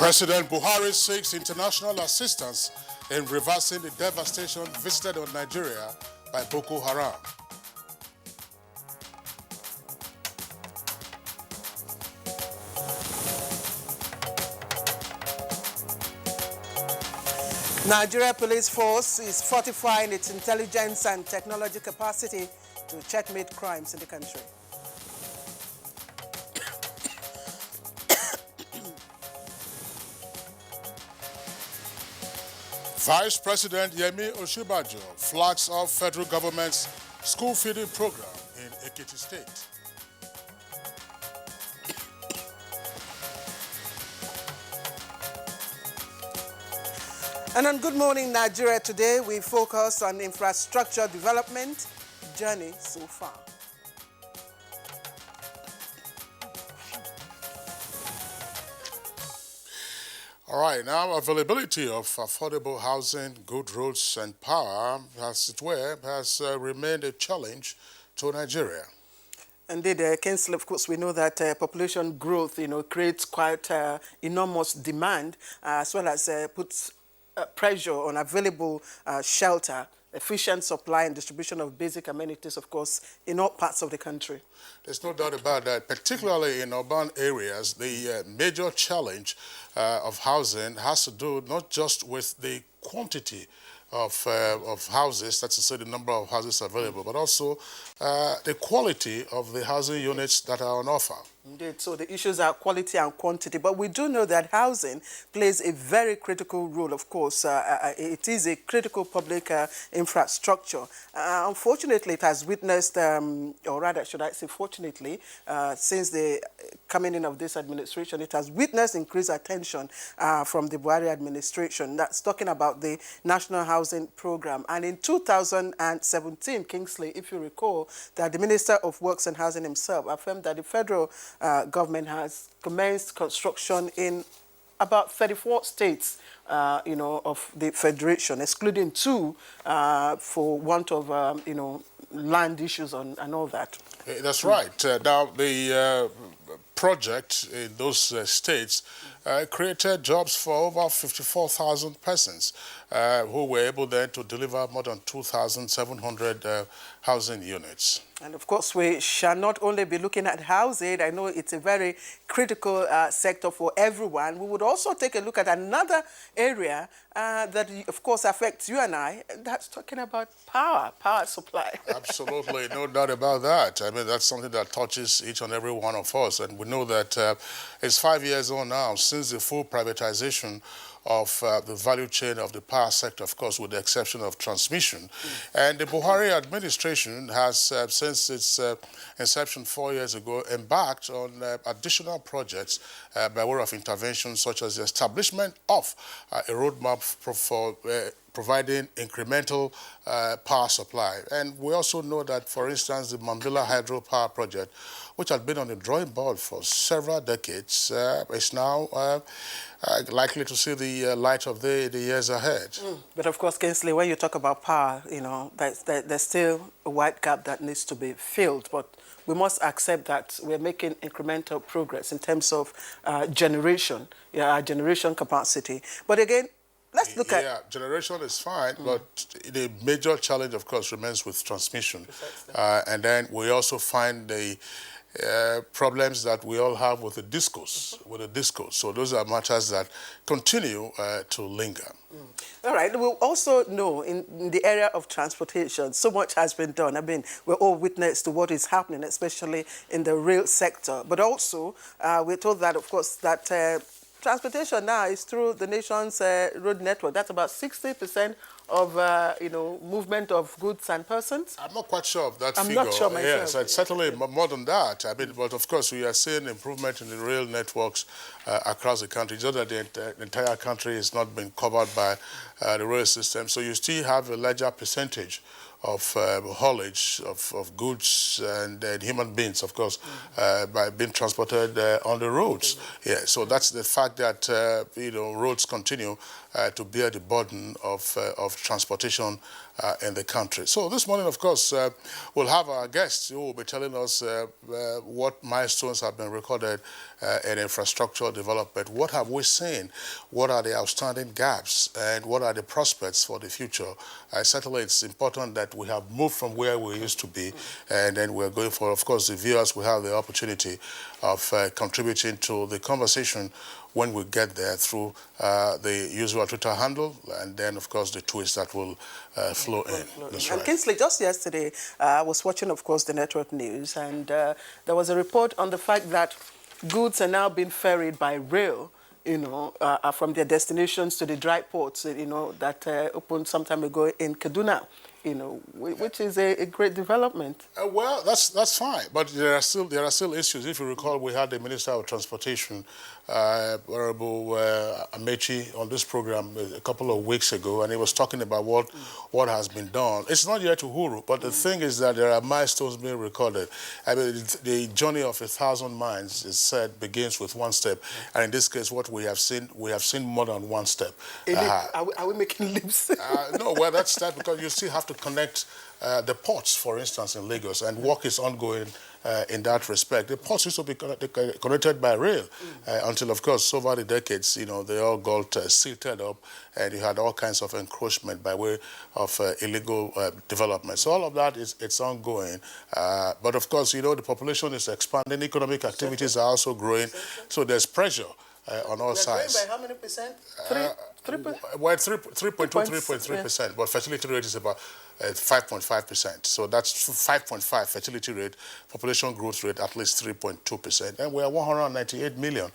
President Buhari seeks international assistance in reversing the devastation visited on Nigeria by Boko Haram. Nigeria Police Force is fortifying its intelligence and technology capacity to checkmate crimes in the country. Vice President Yemi Osinbajo flags off federal government's school feeding program in Ekiti State. And on Good Morning Nigeria today, we focus on infrastructure development journey so far. All right, now availability of affordable housing, good roads and power, as it were, has remained a challenge to Nigeria. Indeed, Kingsley, of course, we know that population growth, creates quite enormous demand, as well as puts pressure on available shelter, efficient supply and distribution of basic amenities, of course, in all parts of the country. There's no doubt about that, particularly in urban areas. The major challenge of housing has to do not just with the quantity of houses, that's to say the number of houses available, but also the quality of the housing units that are on offer. Indeed, so the issues are quality and quantity, but we do know that housing plays a very critical role, of course. It is a critical public infrastructure. Unfortunately, it has witnessed, or rather, should I say fortunately, since the coming in of this administration, it has witnessed increased attention from the Buhari administration. That's talking about the National Housing Program. And in 2017, Kingsley, if you recall, that the Minister of Works and Housing himself affirmed that the federal government has commenced construction in about 34 states, of the federation, excluding 2 for want of, land issues and all that. That's right. Now, the project in those states created jobs for over 54,000 persons who were able then to deliver more than 2,700 housing units. And of course, we shall not only be looking at housing. I know it's a very critical sector for everyone. We would also take a look at another area that, of course, affects you and I. That's talking about power supply. Absolutely, no doubt about that. I mean, that's something that touches each and every one of us. And we know that it's 5 years on now since the full privatization of the value chain of the power sector, of course, with the exception of transmission. And the Buhari administration has, since its inception 4 years ago, embarked on additional projects by way of intervention, such as the establishment of a roadmap for providing incremental power supply. And we also know that, for instance, the Mambila hydropower project, which had been on the drawing board for several decades, is now likely to see the light of day in the years ahead. But of course, Kingsley, when you talk about power, there's still a wide gap that needs to be filled. But we must accept that we're making incremental progress in terms of generation capacity. But again, let's look at... Yeah, generation is fine, but the major challenge, of course, remains with transmission. And then we also find the problems that we all have with the discourse, So those are matters that continue to linger. All right. We'll also know in the area of transportation, so much has been done. I mean, we're all witness to what is happening, especially in the rail sector. But also, we're told that, of course, that transportation now is through the nation's road network. That's about 60% of, movement of goods and persons. I'm not quite sure of that figure. I'm not sure myself. Yes, it's certainly more than that. I mean, but of course, we are seeing improvement in the rail networks across the country. Just that the entire country is not being covered by the rail system. So you still have a larger percentage haulage of goods and human beings, of course, by being transported on the roads. Yeah, so that's the fact that roads continue to bear the burden of transportation in the country. So this morning, of course, we'll have our guests who will be telling us what milestones have been recorded in infrastructural development. What have we seen? What are the outstanding gaps? And what are the prospects for the future? Certainly, it's important that we have moved from where we used to be, and then we're going for, of course, the viewers will have the opportunity of contributing to the conversation when we get there through the usual Twitter handle, and then, of course, the tweets that will flow in. That's right. And Kingsley, just yesterday, I was watching, of course, the network news, and there was a report on the fact that goods are now being ferried by rail, from their destinations to the dry ports, that opened some time ago in Kaduna, which is a great development. Well, that's fine, but there are still issues. If you recall, we had the Minister of Transportation, Honorable Amechi, on this program a couple of weeks ago, and he was talking about what has been done. It's not yet Uhuru, but the thing is that there are milestones being recorded. I mean, the journey of 1,000 miles is said begins with one step, and in this case, what we have seen more than one step. Are we making leaps? No, well, that's that because you still have to connect the ports, for instance, in Lagos, and work is ongoing in that respect. The ports used to be connected by rail until, of course, over the decades, they all got silted up, and you had all kinds of encroachment by way of illegal development. So all of that it's ongoing. But of course, the population is expanding, economic activities are also growing, so there's pressure on all sides. By how many percent? Well, 3.2, 3.3%, but fertility rate is about 5.5%. So that's 5.5 fertility rate, population growth rate at least 3.2%. And we're 198 million,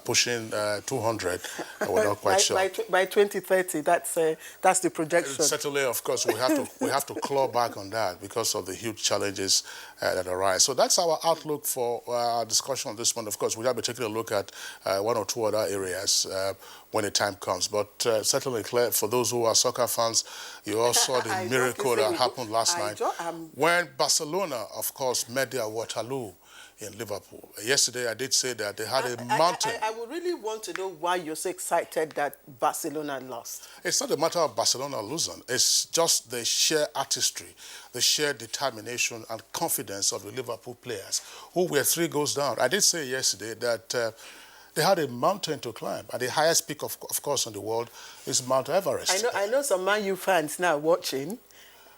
pushing 200. We're not quite sure. By 2030, that's the projection. Certainly, of course, we have to claw back on that because of the huge challenges that arise. So that's our outlook for our discussion on this one. Of course, we have to take a look at one or two other areas when the time comes. But certainly, Claire, for those who are soccer fans, you all saw the miracle that happened last night when Barcelona, of course, met their Waterloo in Liverpool. Yesterday, I did say that they had a mountain. I would really want to know why you're so excited that Barcelona lost. It's not a matter of Barcelona losing. It's just the sheer artistry, the sheer determination and confidence of the Liverpool players who were 3 goals down. I did say yesterday that they had a mountain to climb, and the highest peak, of course, in the world is Mount Everest. I know some Man U fans now watching.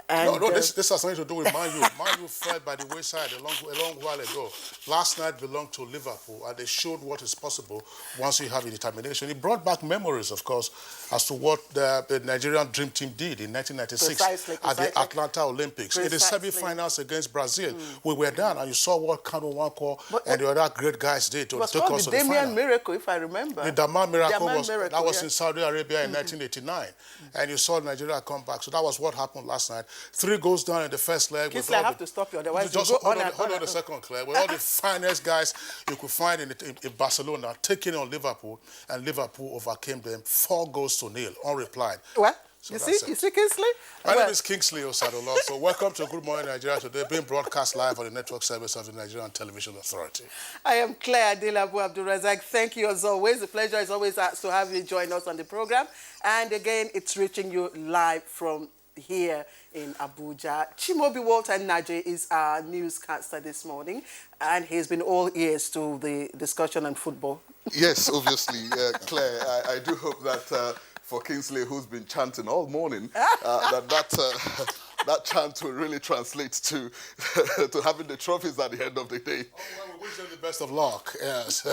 And no, this has nothing to do with Man U. Man U fell by the wayside a long while ago. Last night belonged to Liverpool, and they showed what is possible once you have a determination. It brought back memories, of course, as to what the Nigerian Dream Team did in 1996 precisely. at the Atlanta Olympics. In the semi-finals against Brazil, we were down, and you saw what Kanu Nwankwo and the other great guys did to take us to the final. The Damian Miracle, if I remember. The Daman Miracle was in Saudi Arabia in 1989, and you saw Nigeria come back. So that was what happened last night. 3 goals down in the first leg. I have to stop you, otherwise just you go hold on a second, Claire. With all the finest guys you could find in Barcelona taking on Liverpool, and Liverpool overcame them 4-0, unreplied. What? So you see Kingsley? My name is Kingsley Osadola. So welcome to Good Morning Nigeria today, being broadcast live on the network service of the Nigerian Television Authority. I am Claire Adelabu Abdulrazak. Thank you as always. The pleasure is always to have you join us on the program. And again, it's reaching you live from here in Abuja. Chimobi Walter Naje is our newscaster this morning, and he's been all ears to the discussion on football. Yes, obviously, Claire, I do hope that for Kingsley, who's been chanting all morning, that chant will really translate to to having the trophies at the end of the day. Oh, well, we wish them the best of luck. Yes.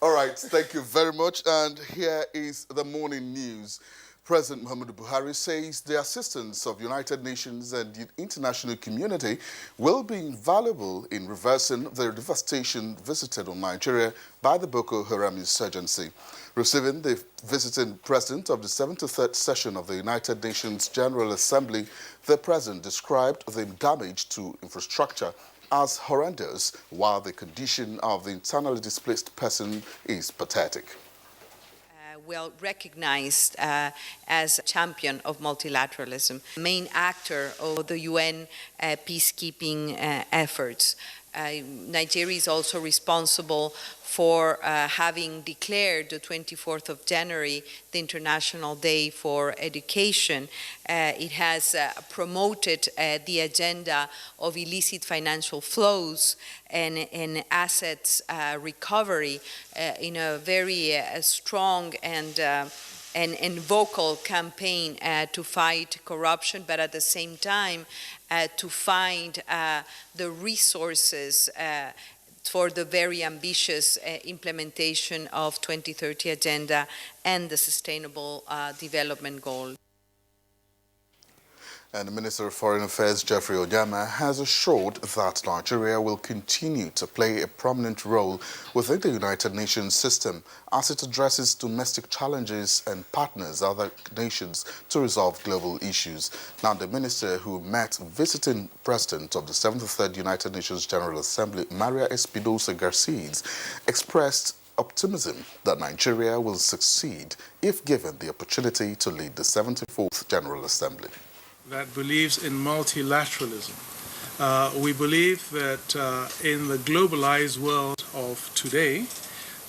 All right, thank you very much. And here is the morning news. President Muhammadu Buhari says the assistance of United Nations and the international community will be invaluable in reversing the devastation visited on Nigeria by the Boko Haram insurgency. Receiving the visiting president of the 73rd session of the United Nations General Assembly, the president described the damage to infrastructure as horrendous, while the condition of the internally displaced person is pathetic. well recognized as a champion of multilateralism, main actor of the UN peacekeeping efforts. Nigeria is also responsible for having declared the 24th of January the International Day for Education. It has promoted the agenda of illicit financial flows and assets recovery in a very strong and vocal campaign to fight corruption, but at the same time to find the resources for the very ambitious implementation of 2030 agenda and the sustainable development goal. And the Minister of Foreign Affairs, Jeffrey Onyama, has assured that Nigeria will continue to play a prominent role within the United Nations system as it addresses domestic challenges and partners other nations to resolve global issues. Now, the minister, who met visiting President of the 73rd United Nations General Assembly, Maria Espinosa Garces, expressed optimism that Nigeria will succeed if given the opportunity to lead the 74th General Assembly. That believes in multilateralism. We believe that in the globalized world of today,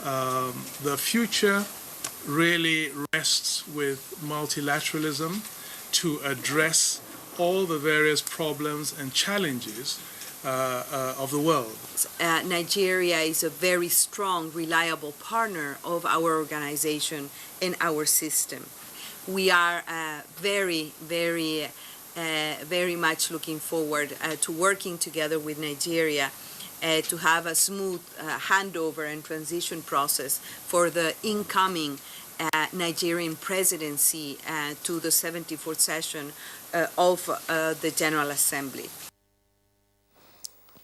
the future really rests with multilateralism to address all the various problems and challenges of the world. Nigeria is a very strong, reliable partner of our organization and our system. We are very much looking forward to working together with Nigeria to have a smooth handover and transition process for the incoming Nigerian presidency to the 74th session of the General Assembly.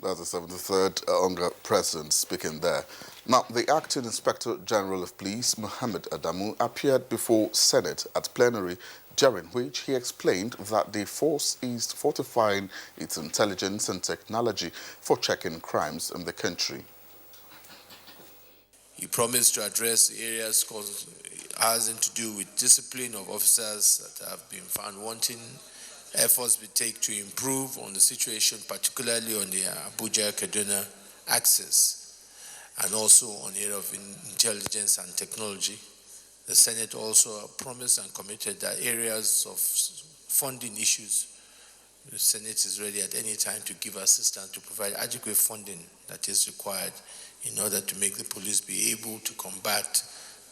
That's the 73rd President speaking there. Now, the Acting Inspector General of Police, Mohammed Adamu, appeared before Senate at plenary, during which he explained that the force is fortifying its intelligence and technology for checking crimes in the country. He promised to address areas having to do with discipline of officers that have been found wanting. Efforts we take to improve on the situation, particularly on the Abuja-Kaduna axis, and also on the area of intelligence and technology. The Senate also promised and committed that areas of funding issues, the Senate is ready at any time to give assistance to provide adequate funding that is required in order to make the police be able to combat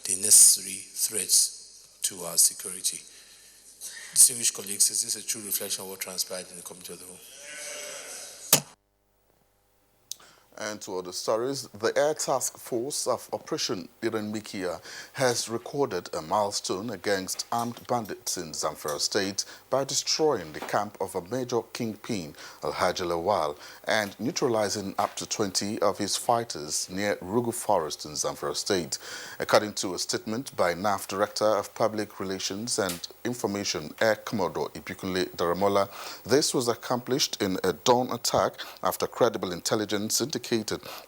the necessary threats to our security. Distinguished colleagues, is this a true reflection of what transpired in the Committee of the Whole? And to other stories, the Air Task Force of Operation Irenmikia has recorded a milestone against armed bandits in Zamfara State by destroying the camp of a major kingpin, Alhaji Lawal, and neutralizing up to 20 of his fighters near Rugu Forest in Zamfara State. According to a statement by NAF Director of Public Relations and Information, Air Commodore Ibikunle Daramola, this was accomplished in a dawn attack after credible intelligence indicated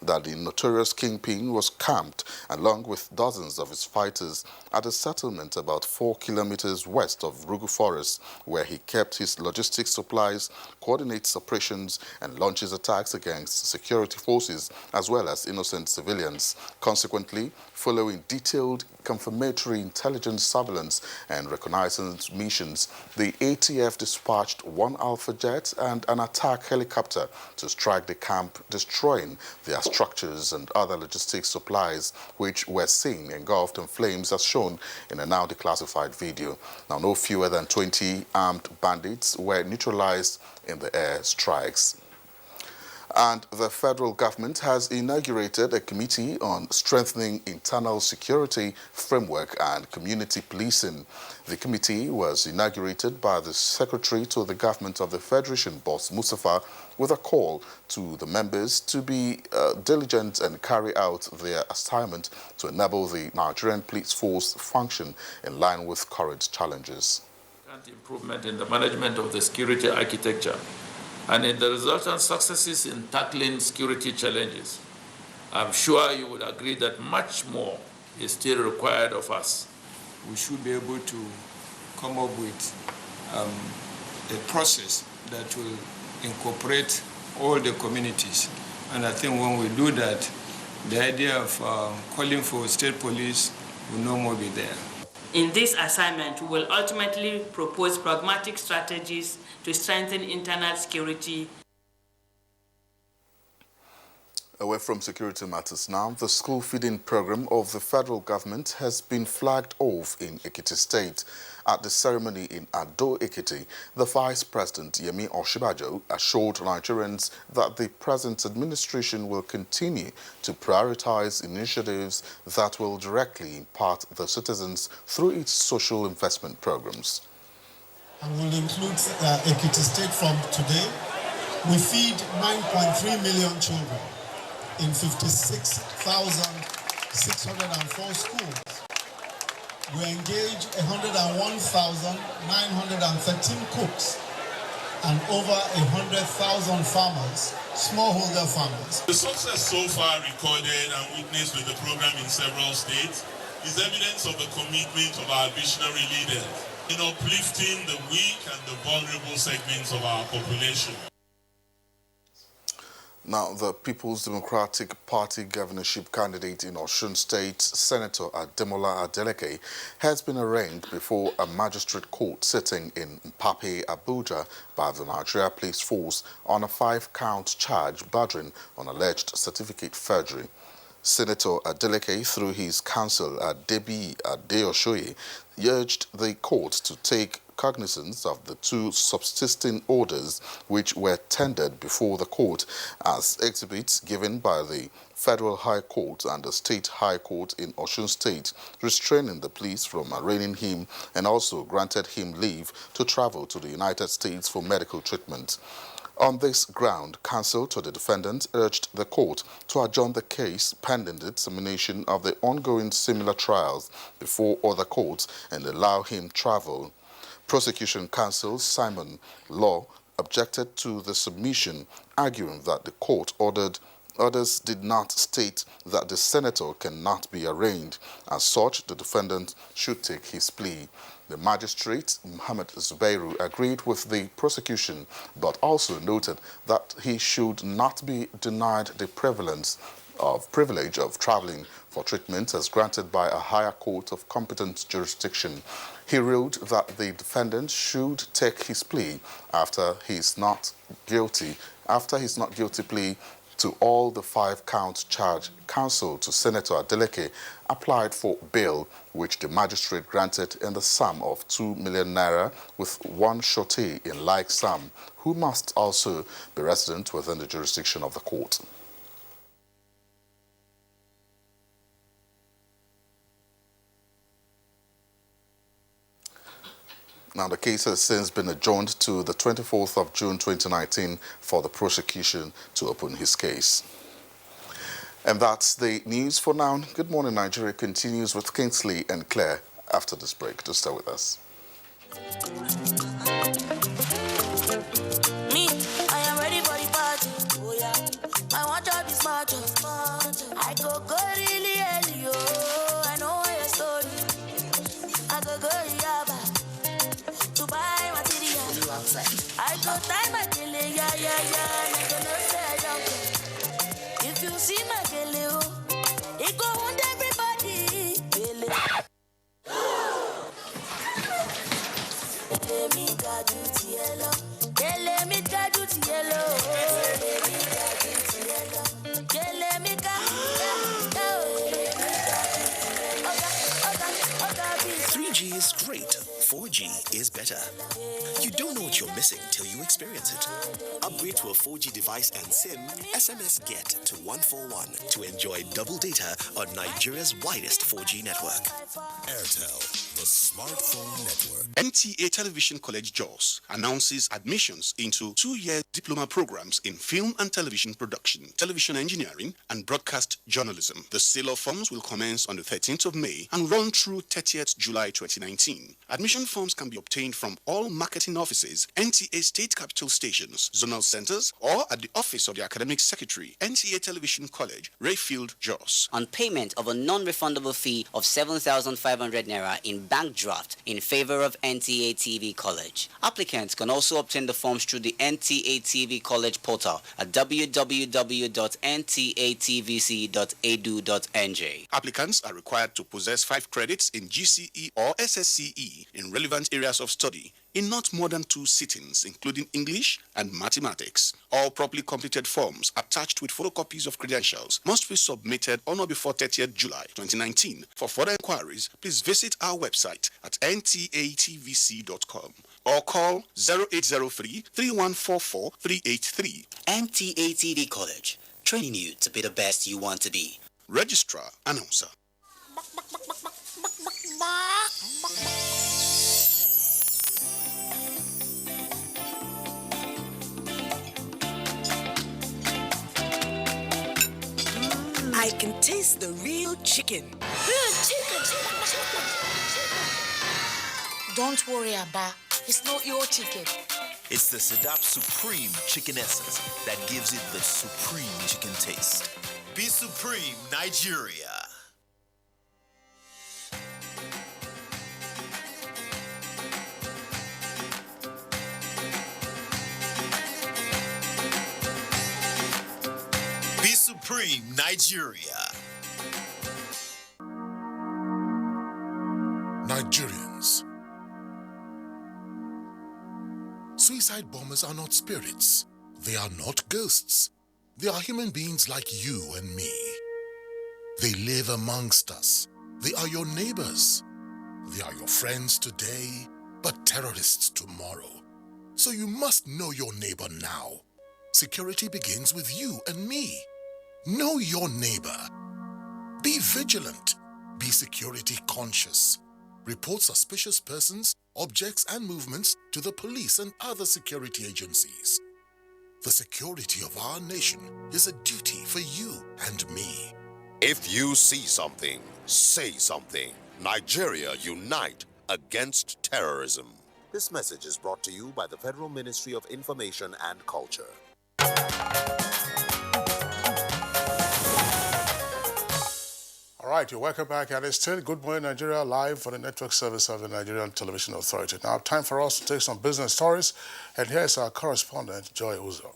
that the notorious kingpin was camped along with dozens of his fighters at a settlement about 4 kilometers west of Rugu Forest, where he kept his logistics supplies, coordinates operations, and launches attacks against security forces as well as innocent civilians. Consequently, following detailed confirmatory intelligence surveillance and reconnaissance missions, the ATF dispatched 1 Alpha jet and an attack helicopter to strike the camp, destroying their structures and other logistics supplies, which were seen engulfed in flames as shown in a now declassified video. Now, no fewer than 20 armed bandits were neutralized in the air strikes. And the federal government has inaugurated a committee on strengthening internal security framework and community policing. The committee was inaugurated by the Secretary to the Government of the Federation, Boss Mustafa, with a call to the members to be diligent and carry out their assignment to enable the Nigerian police force function in line with current challenges. Improvement in the management of the security architecture and in the resultant successes in tackling security challenges. I'm sure you would agree that much more is still required of us we should be able to come up with a process that will incorporate all the communities. And I think when we do that, the idea of calling for state police will no more be there. In this assignment, we will ultimately propose pragmatic strategies to strengthen internal security. Away from security matters now, the school feeding program of the federal government has been flagged off in Ekiti State. At the ceremony in Ado Ekiti, the Vice President Yemi Oshibajo assured Nigerians that the present administration will continue to prioritize initiatives that will directly impact the citizens through its social investment programs. And will include Ekiti State from today. We feed 9.3 million children in 56,604 schools. We engage 101,913 cooks and over 100,000 farmers, smallholder farmers. The success so far recorded and witnessed with the program in several states is evidence of the commitment of our visionary leaders in uplifting the weak and the vulnerable segments of our population. Now, the People's Democratic Party governorship candidate in Osun State, Senator Ademola Adeleke, has been arraigned before a magistrate court sitting in Mpape, Abuja, by the Nigeria Police Force on a 5-count charge bordering on alleged certificate forgery. Senator Adeleke, through his counsel Adebi Adeoshoye, urged the court to take cognizance of the 2 subsisting orders which were tendered before the court as exhibits given by the Federal High Court and the State High Court in Osun State, restraining the police from arraigning him and also granted him leave to travel to the United States for medical treatment. On this ground, counsel to the defendant urged the court to adjourn the case pending the examination of the ongoing similar trials before other courts and allow him travel. Prosecution counsel Simon Law objected to the submission, arguing that the court orders did not state that the senator cannot be arraigned. As such, the defendant should take his plea. The magistrate, Muhammad Zubairu, agreed with the prosecution, but also noted that he should not be denied the privilege of traveling for treatment as granted by a higher court of competent jurisdiction. He ruled that the defendant should take his plea after his not guilty plea to all the 5-count charge. Counsel to Senator Adeleke applied for bail, which the magistrate granted in the sum of 2 million naira, with one surety in like sum, who must also be resident within the jurisdiction of the court. Now, the case has since been adjourned to the 24th of June 2019 for the prosecution to open his case. And that's the news for now. Good Morning Nigeria continues with Kingsley and Claire after this break. Do stay with us. Me, I am ready for the party. Oh yeah, I want to be smart. I go really early. Oh, I know your story. I go yaba. To buy material I go time my kele, yeah. I gonna say I don't care. If you see my kele, oh, it go on everybody. Kele. Kele me gadu tielo. Kele me gadu tielo. Kele me gadu tielo. 3G is great. 4G is better. You don't know what you're missing till you experience it. Upgrade to a 4G device and SIM, SMS Get to 141 to enjoy double data on Nigeria's widest 4G network. Airtel, the smartphone network. NTA Television College Jos announces admissions into 2-year diploma programs in film and television production, television engineering, and broadcast journalism. The sale of forms will commence on the 13th of May and run through 30th July 2019. Admission forms can be obtained from all marketing offices, NTA state capital stations, zonal centers, or at the office of the academic secretary, NTA Television College, Rayfield, Jos. On payment of a non-refundable fee of 7,500 naira in bank draft in favor of NTA TV College. Applicants can also obtain the forms through the NTA TV College portal at www.ntatvc.edu.nj. Applicants are required to possess 5 credits in GCE or SSCE in relevant areas of study in not more than 2 sittings, including English and mathematics. All properly completed forms attached with photocopies of credentials must be submitted on or before 30th July 2019. For further inquiries, please visit our website at ntatvc.com or call 0803-3144-383. NTA TV College, training you to be the best you want to be. Registrar, Announcer. I can taste the real chicken. Real chicken. Don't worry, Abba. It's not your chicken. It's the Sadap Supreme Chicken Essence that gives it the supreme chicken taste. Be Supreme, Nigeria. Be Supreme, Nigeria. Nigerians. Suicide bombers are not spirits. They are not ghosts. They are human beings like you and me. They live amongst us. They are your neighbors. They are your friends today, but terrorists tomorrow. So you must know your neighbor now. Security begins with you and me. Know your neighbor. Be vigilant. Be security conscious. Report suspicious persons, objects, and movements to the police and other security agencies. The security of our nation is a duty for you and me. If you see something, say something. Nigeria, unite against terrorism. This message is brought to you by the Federal Ministry of Information and Culture. All right, you're welcome back, and it's still Good Morning Nigeria live for the network service of the Nigerian Television Authority. Now, time for us to take some business stories, and here's our correspondent, Joy Uzo.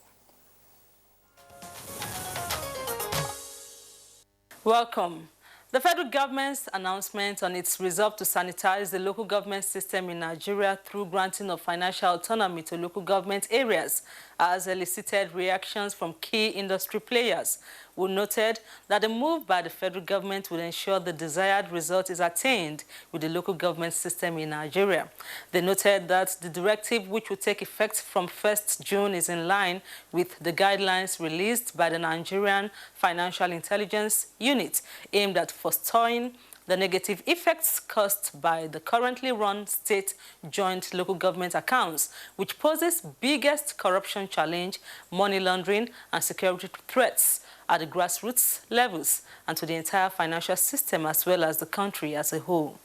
Welcome. The federal government's announcement on its resolve to sanitize the local government system in Nigeria through granting of financial autonomy to local government areas has elicited reactions from key industry players, who noted that the move by the federal government will ensure the desired result is attained with the local government system in Nigeria. They noted that the directive, which will take effect from 1st June, is in line with the guidelines released by the Nigerian Financial Intelligence Unit, aimed at forestalling the negative effects caused by the currently run state joint local government accounts, which poses biggest corruption challenge, money laundering, and security threats at the grassroots levels and to the entire financial system as well as the country as a whole.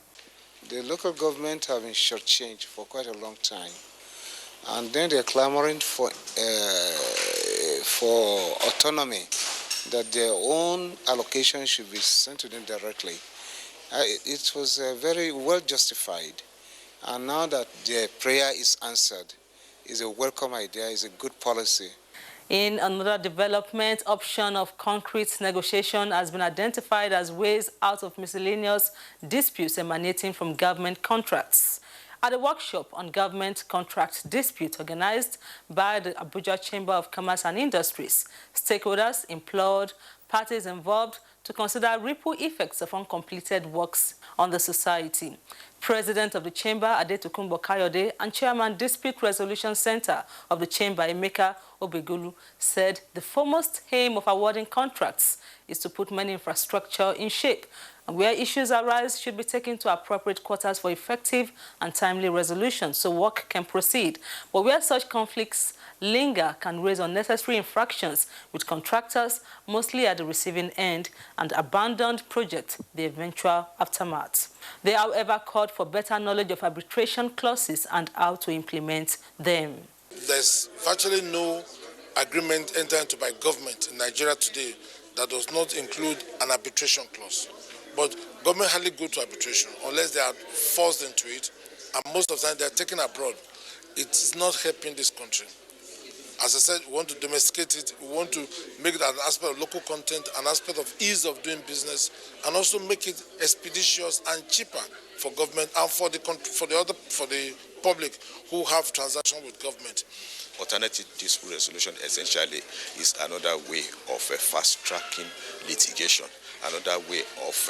The local government have been shortchanged for quite a long time, and then they're clamoring for autonomy, that their own allocation should be sent to them directly. It was very well justified, and now that their prayer is answered, is a welcome idea, is a good policy. In another development, option of concrete negotiation has been identified as ways out of miscellaneous disputes emanating from government contracts. At a workshop on government contract dispute organized by the Abuja Chamber of Commerce and Industries, stakeholders implored parties involved to consider ripple effects of uncompleted works on the society. President of the Chamber, Adetokunbo Kayode, and Chairman Dispute Resolution Center of the Chamber, Emeka Obegulu, said the foremost aim of awarding contracts is to put many infrastructure in shape, and where issues arise should be taken to appropriate quarters for effective and timely resolution so work can proceed. But where such conflicts linger can raise unnecessary infractions with contractors, mostly at the receiving end, and abandoned project, the eventual aftermath. They, however, called for better knowledge of arbitration clauses and how to implement them. There's virtually no agreement entered into by government in Nigeria today that does not include an arbitration clause. But government hardly go to arbitration unless they are forced into it, and most of the time they are taken abroad. It is not helping this country. As I said, we want to domesticate it. We want to make it an aspect of local content, an aspect of ease of doing business, and also make it expeditious and cheaper for government and for the public who have transaction with government. Alternative dispute resolution essentially is another way of fast-tracking litigation, another way of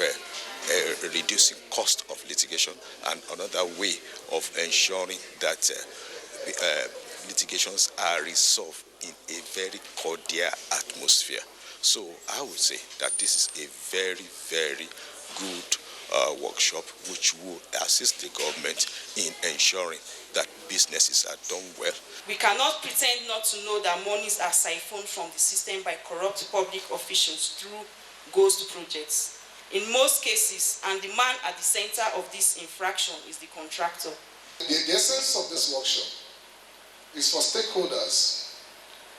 reducing cost of litigation, and another way of ensuring that litigations are resolved in a very cordial atmosphere. So I would say that this is a very, very good workshop which will assist the government in ensuring that businesses are done well. We cannot pretend not to know that monies are siphoned from the system by corrupt public officials through ghost projects. In most cases, and the man at the center of this infraction is the contractor. The essence of this workshop is for stakeholders,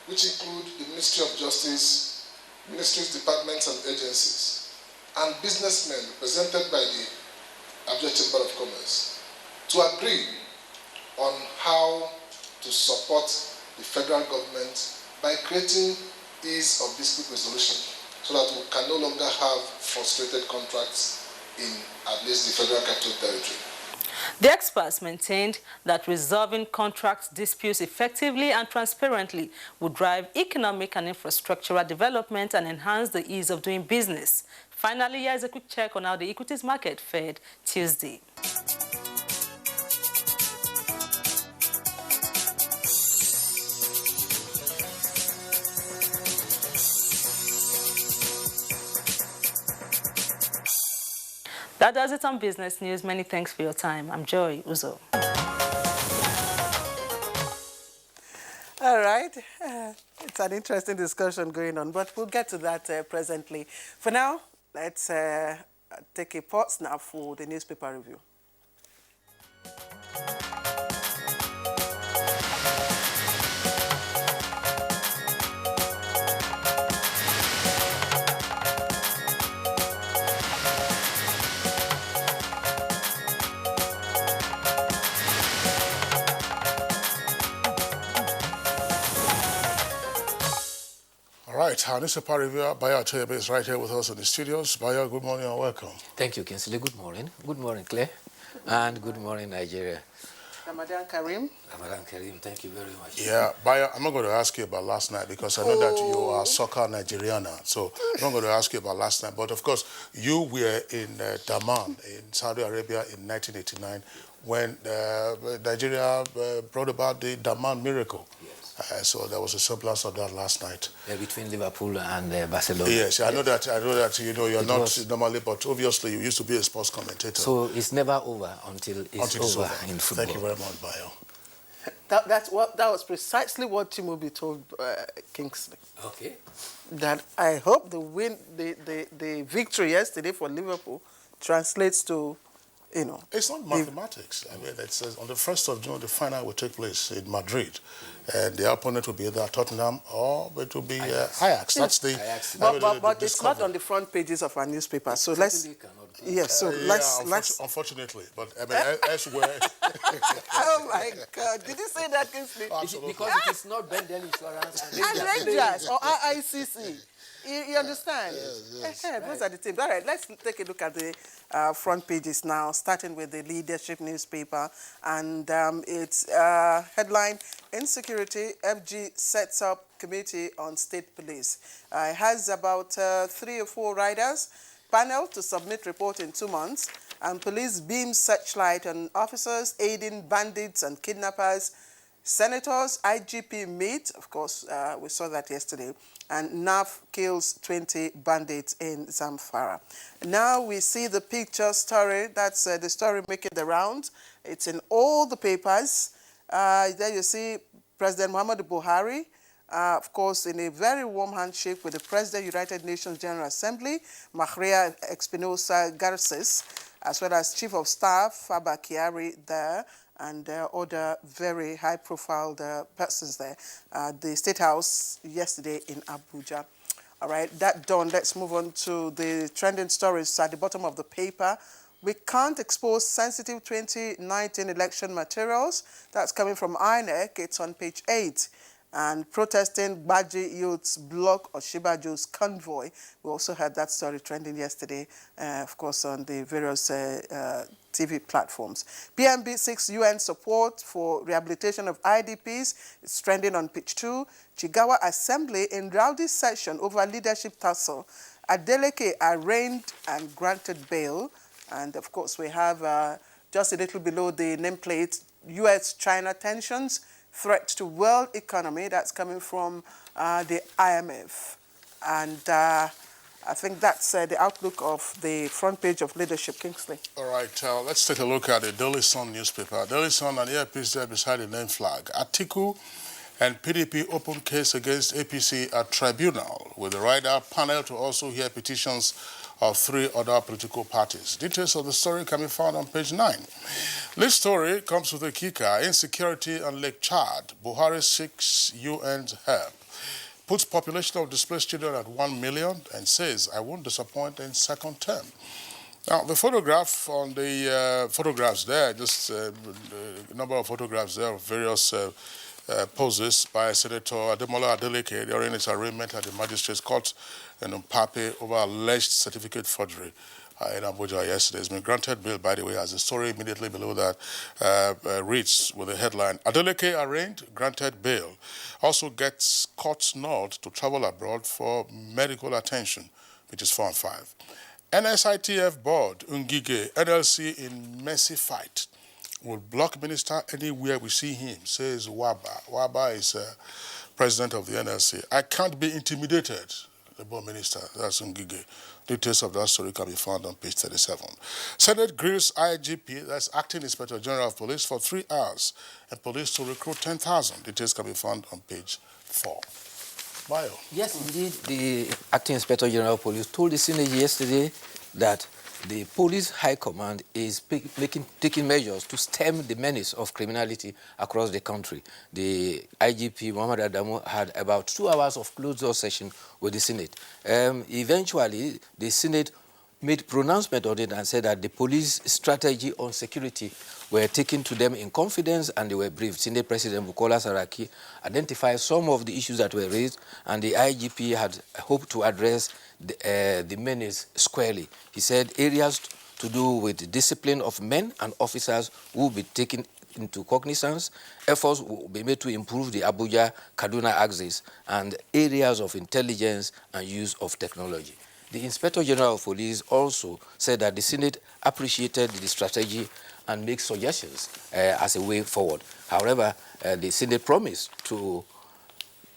which include the Ministry of Justice, ministries, departments and agencies, and businessmen represented by the Abuja Chamber of Commerce, to agree on how to support the federal government by creating ease of dispute resolution so that we can no longer have frustrated contracts in at least the Federal Capital Territory. The experts maintained that resolving contract disputes effectively and transparently would drive economic and infrastructural development and enhance the ease of doing business. Finally, here's a quick check on how the equities market fared Tuesday. That does it on Business News. Many thanks for your time. I'm Joy Uzo. All right. It's an interesting discussion going on, but we'll get to that presently. For now, let's take a pause now for the newspaper review. All right, our newspaper reviewer, Bayo Atoyebe, is right here with us in the studios. Bayo, good morning and welcome. Thank you, Kinsley. Good morning. Good morning, Claire. And good morning, Nigeria. Ramadan Karim. Ramadan Karim, thank you very much. Yeah, Bayo, I'm not going to ask you about last night because I know that you are a soccer Nigeriana. So I'm not going to ask you about last night. But of course, you were in Daman in Saudi Arabia in 1989 when Nigeria brought about the Daman miracle. So there was a surplus of that last night. Between Liverpool and Barcelona. Yes, I know that. You know, you're not normally, but obviously you used to be a sports commentator. So it's never over until it's over in football. Thank you very much, Bayo. That was precisely what Chimubi told Kingsley. Okay. that I hope the win, the victory yesterday for Liverpool translates to, you know. It's not mathematics. I mean, it says on the 1st of June, the final will take place in Madrid. And the opponent will be either Tottenham or it will be Ajax. That's the... Ajax. But it's not on the front pages of our newspaper. So let's... Yes, so let's... Unfortunately, but I mean, elsewhere... Oh, my God. Did you say that, Kingsley? Absolutely. Because it is not Bendel Insurance. And Rangers or RICC. You understand? Yes, those are the teams. All right, let's take a look at the front pages now, starting with the leadership newspaper. And it's headline, Insecurity, FG sets up committee on state police. It has about 3 or 4 riders, panel to submit report in 2 months, and police beam searchlight on officers aiding bandits and kidnappers. Senators, IGP meet, of course, we saw that yesterday, and NAF kills 20 bandits in Zamfara. Now we see the picture story. That's the story making the rounds. It's in all the papers. There you see President Muhammadu Buhari, of course, in a very warm handshake with the President, United Nations General Assembly, Maria Espinosa Garces, as well as Chief of Staff, Faba Kiari there, and other very high-profile persons there. The State House yesterday in Abuja. All right, that done, let's move on to the trending stories at the bottom of the paper. We can't expose sensitive 2019 election materials. That's coming from INEC. It's on page 8. And protesting Baji youths block Oshibaju's convoy. We also had that story trending yesterday, of course, on the various TV platforms. PMB seeks UN support for rehabilitation of IDPs. It's trending on page 2. Chigawa Assembly in rowdy session over leadership tussle. Adeleke arraigned and granted bail. And of course, we have just a little below the nameplate, US-China tensions, threat to world economy. That's coming from the IMF. And I think that's the outlook of the front page of Leadership. Kingsley. All right, let's take a look at the Daily Sun newspaper. Daily Sun and earpiece there beside the name flag. Atiku and PDP open case against APC at tribunal, with the rider panel to also hear petitions of 3 other political parties. Details of the story can be found on page 9. This story comes with a kicker: insecurity on Lake Chad. Buhari seeks UN's help. Puts population of displaced children at 1 million and says, I won't disappoint in second term. Now, the photograph on the photographs there, just a number of photographs there of various poses by Senator Ademola Adeleke during his arraignment at the Magistrates Court in Mpape over alleged certificate forgery in Abuja yesterday. It's been granted bail, by the way, as the story immediately below that reads with the headline, Adeleke arraigned, granted bail. Also gets court nod to travel abroad for medical attention, which is 4 and 5. NSITF board, Ngige, NLC in messy fight. Will block minister anywhere we see him, says Waba. Waba is president of the NLC. I can't be intimidated, the board minister, that's Ngige. Details of that story can be found on page 37. Senate grills IGP, that's Acting Inspector General of Police, for 3 hours, and police to recruit 10,000. Details can be found on page 4. Bio. Yes, indeed, the Acting Inspector General of Police told the Senate yesterday that the police high command is taking measures to stem the menace of criminality across the country. The IGP, Muhammad Adamu, had about 2 hours of closed-door session with the Senate. Eventually, the Senate made pronouncement on it and said that the police strategy on security were taken to them in confidence and they were briefed. Senate President Bukola Saraki identified some of the issues that were raised, and the IGP had hoped to address the menace squarely. He said areas to do with discipline of men and officers will be taken into cognizance. Efforts will be made to improve the Abuja-Kaduna axis and areas of intelligence and use of technology. The Inspector General of Police also said that the Senate appreciated the strategy and makes suggestions as a way forward. However, the Senate promised to,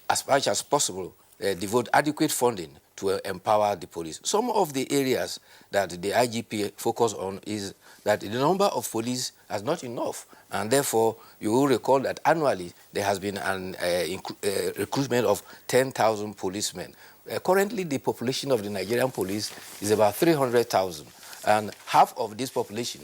as much as possible, devote adequate funding to empower the police. Some of the areas that the IGP focused on is that the number of police is not enough, and therefore you will recall that annually there has been an recruitment of 10,000 policemen. Currently, the population of the Nigerian police is about 300,000, and half of this population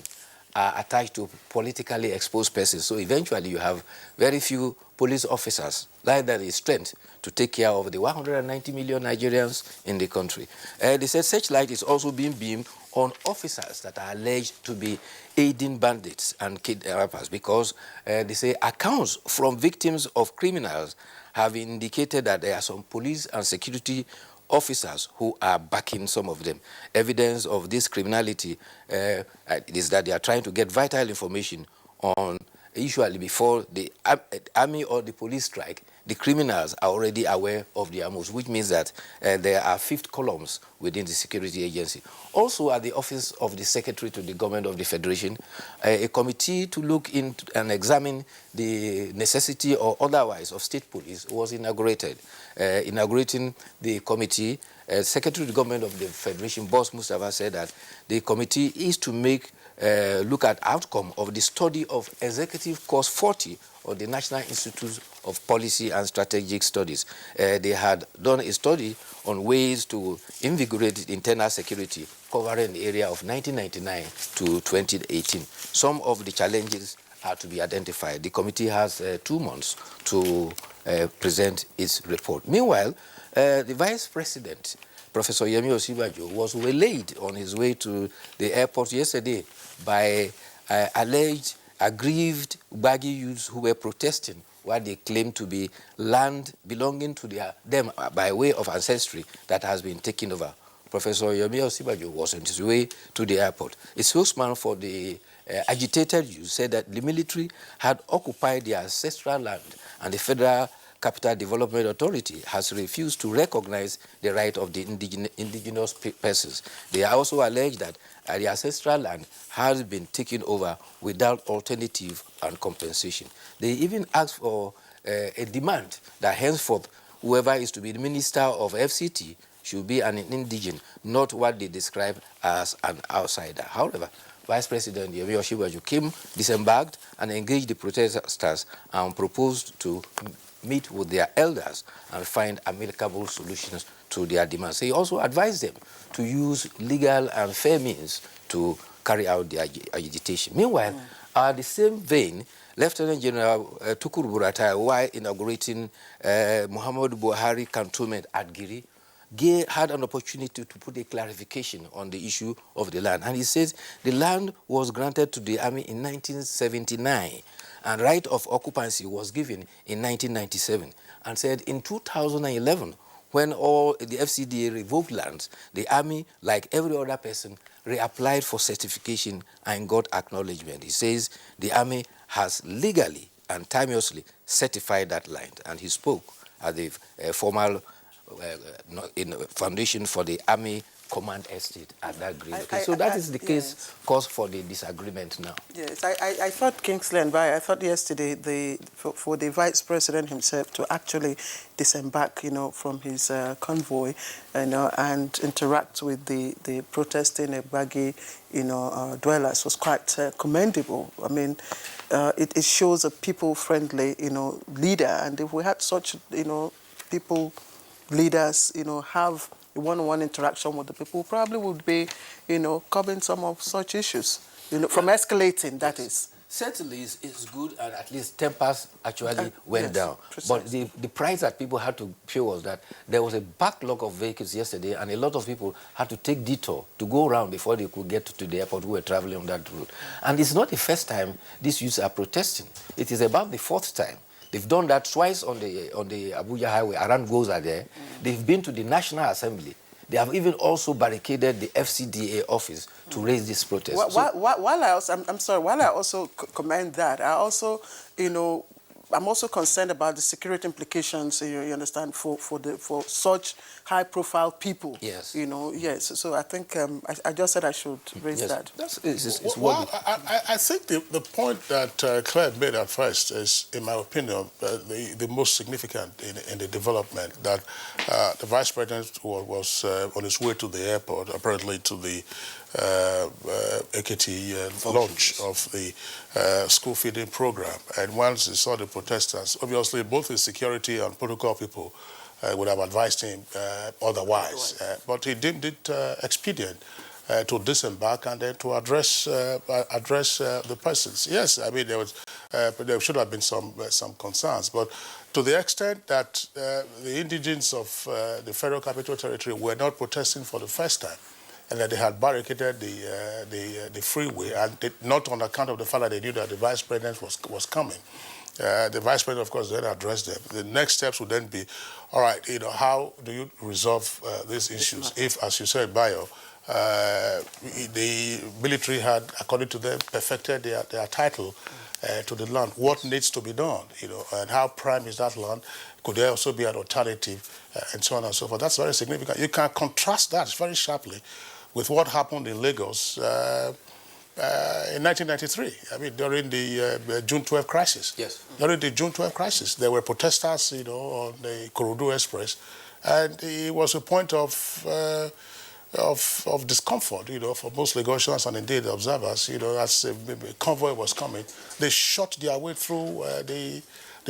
are attached to politically exposed persons. So eventually you have very few police officers, like that is strength to take care of the 190 million Nigerians in the country. They said such light is also being beamed on officers that are alleged to be aiding bandits and kidnappers, because they say accounts from victims of criminals have indicated that there are some police and security officers who are backing some of them. Evidence of this criminality is that they are trying to get vital information on, usually before the army or the police strike, the criminals are already aware of their moves, which means that there are fifth columns within the security agency. Also, at the office of the Secretary to the Government of the Federation, a committee to look into and examine the necessity or otherwise of state police was inaugurated. Inaugurating the committee, Secretary to the Government of the Federation, Boss Mustafa, said that the committee is to make look at outcome of the study of Executive Course 40 of the National Institute of Policy and Strategic Studies. They had done a study on ways to invigorate internal security, covering the area of 1999 to 2018. Some of the challenges had to be identified. The committee has 2 months to present its report. Meanwhile, the Vice President, Professor Yemi Osibajo, was waylaid on his way to the airport yesterday by alleged aggrieved Gbagi youths who were protesting what they claim to be land belonging to them by way of ancestry that has been taken over. Professor Yemi Osibajo was on his way to the airport. A spokesman for the agitated youth said that the military had occupied their ancestral land and the Federal Capital Development Authority has refused to recognize the right of the indigenous persons. They also allege that the ancestral land has been taken over without alternative and compensation. They even asked for a demand that henceforth whoever is to be the minister of FCT should be an indigene, not what they describe as an outsider. However, Vice President Yemi Osibajo came, disembarked, and engaged the protesters and proposed to meet with their elders and find amicable solutions to their demands. He also advised them to use legal and fair means to carry out their agitation. Meanwhile, at the same vein, Lieutenant General Tukur Buratai, while inaugurating Muhammadu Buhari cantonment at Giri, had an opportunity to put a clarification on the issue of the land. And he says the land was granted to the army in 1979 and right of occupancy was given in 1997, and said in 2011, when all the FCDA revoked lands, the army, like every other person, reapplied for certification and got acknowledgement. He says the army has legally and timeously certified that land, and he spoke at the formal foundation for the Army Command Estate at that green. So that is the case, cause for the disagreement now. Yes, I thought Kingsley and I thought yesterday for the Vice President himself to actually disembark, from his convoy, and interact with the protesting Gbagi, dwellers was quite commendable. I mean, it shows a people-friendly, leader, and if we had such, people, leaders, have a one-on-one interaction with the people, probably would be, curbing some of such issues, from escalating, that is. Certainly, it's good, and at least tempers actually went down. Precisely. But the price that people had to pay was that there was a backlog of vehicles yesterday, and a lot of people had to take detour to go around before they could get to the airport who were traveling on that route. And it's not the first time these youths are protesting. It is about the 4th time. They've done that twice on the Abuja highway. Around goes are there. They've been to the National Assembly. They have even also barricaded the FCDA office to raise this protest. While I also commend that, I also, I'm also concerned about the security implications, you understand, for such high-profile people. Yes. Yes. So I think I just said I should raise that. I think the point that Claire made at first is, in my opinion, the most significant in the development, that the Vice President was on his way to the airport, apparently to the AKT launch of the school feeding program. And once he saw the protesters, obviously both the security and protocol people would have advised him otherwise. But he deemed it expedient to disembark and then to address the persons. Yes, I mean, there should have been some concerns, but to the extent that the indigents of the Federal Capital Territory were not protesting for the first time, and that they had barricaded the freeway, and not on account of the fact that they knew that the Vice President was coming. The Vice President, of course, then addressed them. The next steps would then be, all right, how do you resolve these issues? If, as you said, Bayo, the military had, according to them, perfected their title to the land. What needs to be done, and how prime is that land? Could there also be an alternative, and so on and so forth? That's very significant. You can contrast that very sharply with what happened in Lagos in 1993. I mean, during the June 12 crisis. Yes. During the June 12 crisis, there were protesters, on the Korodu Express, and it was a point of discomfort, for most Lagosians and indeed observers, as a convoy was coming. They shot their way through the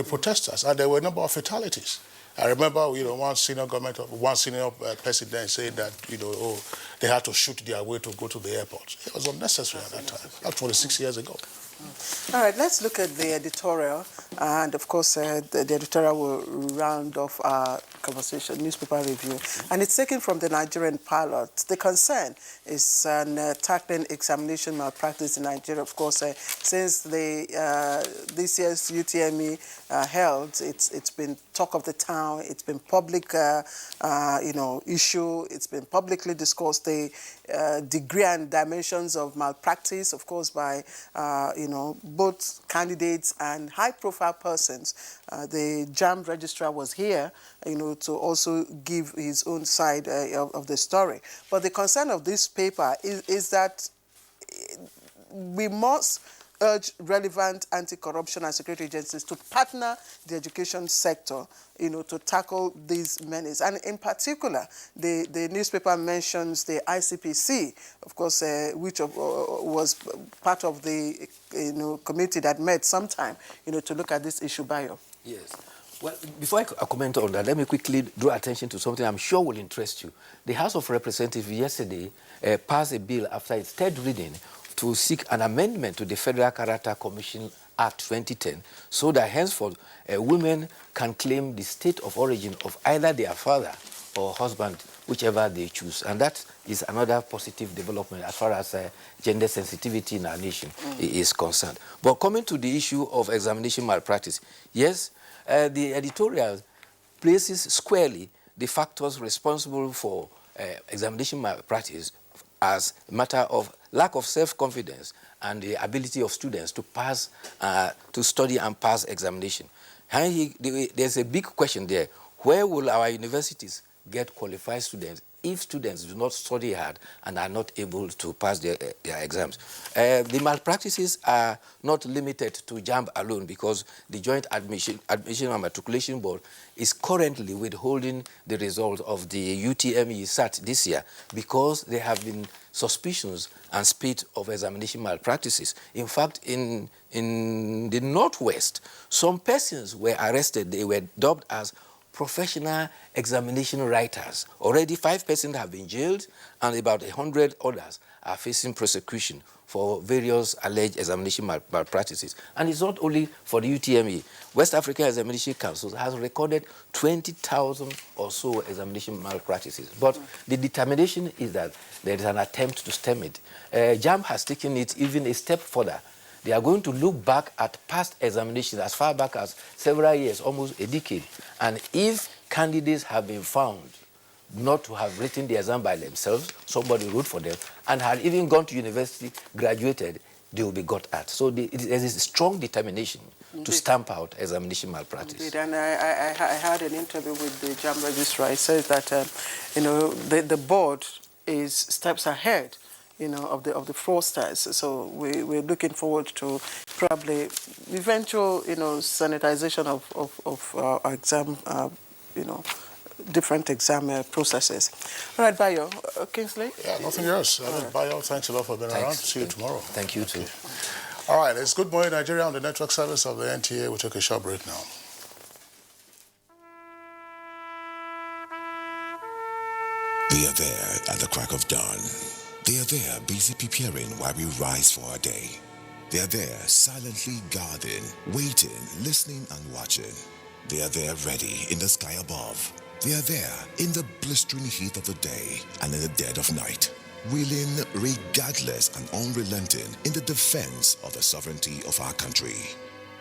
protesters, and there were a number of fatalities. I remember, one senior person then saying that, they had to shoot their way to go to the airport. It was unnecessary at that time. That's 26 years ago. All right, let's look at the editorial. And of course, the editorial will round off our conversation, newspaper review. And it's taken from the Nigerian pilot. The concern is tackling examination malpractice in Nigeria. Of course, since this year's UTME held, it's been talk of the town. It's been public, issue. It's been publicly discussed. The degree and dimensions of malpractice, of course, by both candidates and high-profile persons. The JAMB registrar was here, to also give his own side of the story. But the concern of this paper is that we must urge relevant anti-corruption and security agencies to partner the education sector, to tackle these menace. And in particular, the newspaper mentions the ICPC, of course, which was part of the committee that met sometime, to look at this issue. Bayo. Yes. Well, before I comment on that, let me quickly draw attention to something I'm sure will interest you. The House of Representatives yesterday passed a bill after its third reading to seek an amendment to the Federal Character Commission Act 2010 so that henceforth women can claim the state of origin of either their father or husband, whichever they choose. And that is another positive development as far as gender sensitivity in our nation is concerned. But coming to the issue of examination malpractice, yes, the editorial places squarely the factors responsible for examination malpractice as a matter of lack of self-confidence and the ability of students to pass, to study and pass examination. And there's a big question there. Where will our universities get qualified students if students do not study hard and are not able to pass their exams? The malpractices are not limited to JAMB alone, because the Joint Admission and Matriculation Board is currently withholding the result of the UTME SAT this year because there have been suspicions and spate of examination malpractices. In fact, in the Northwest, some persons were arrested. They were dubbed as professional examination writers. Already 5 persons have been jailed and about 100 others are facing prosecution for various alleged examination malpractices. And it's not only for the UTME. West African Examination Council has recorded 20,000 or so examination malpractices. But the determination is that there is an attempt to stem it. JAMB has taken it even a step further. They are going to look back at past examinations as far back as several years, almost a decade. And if candidates have been found not to have written the exam by themselves, somebody wrote for them, and had even gone to university, graduated, they will be got at. So there is a strong determination to stamp out examination malpractice. Indeed, and I had an interview with the JAMB registrar. He says that, the board is steps ahead of the fraudsters. So we're looking forward to probably eventual, sanitization of our exam, different exam processes. All right, Bayo. Kingsley? Yeah, nothing else. Bayo, thanks a lot for being around. See you tomorrow. Thank you, too. All right, it's Good Morning Nigeria on the network service of the NTA. We'll take a short break now. They are there at the crack of dawn. They are there busy preparing while we rise for our day. They are there silently guarding, waiting, listening and watching. They are there ready in the sky above. They are there in the blistering heat of the day and in the dead of night, willing, regardless and unrelenting in the defense of the sovereignty of our country.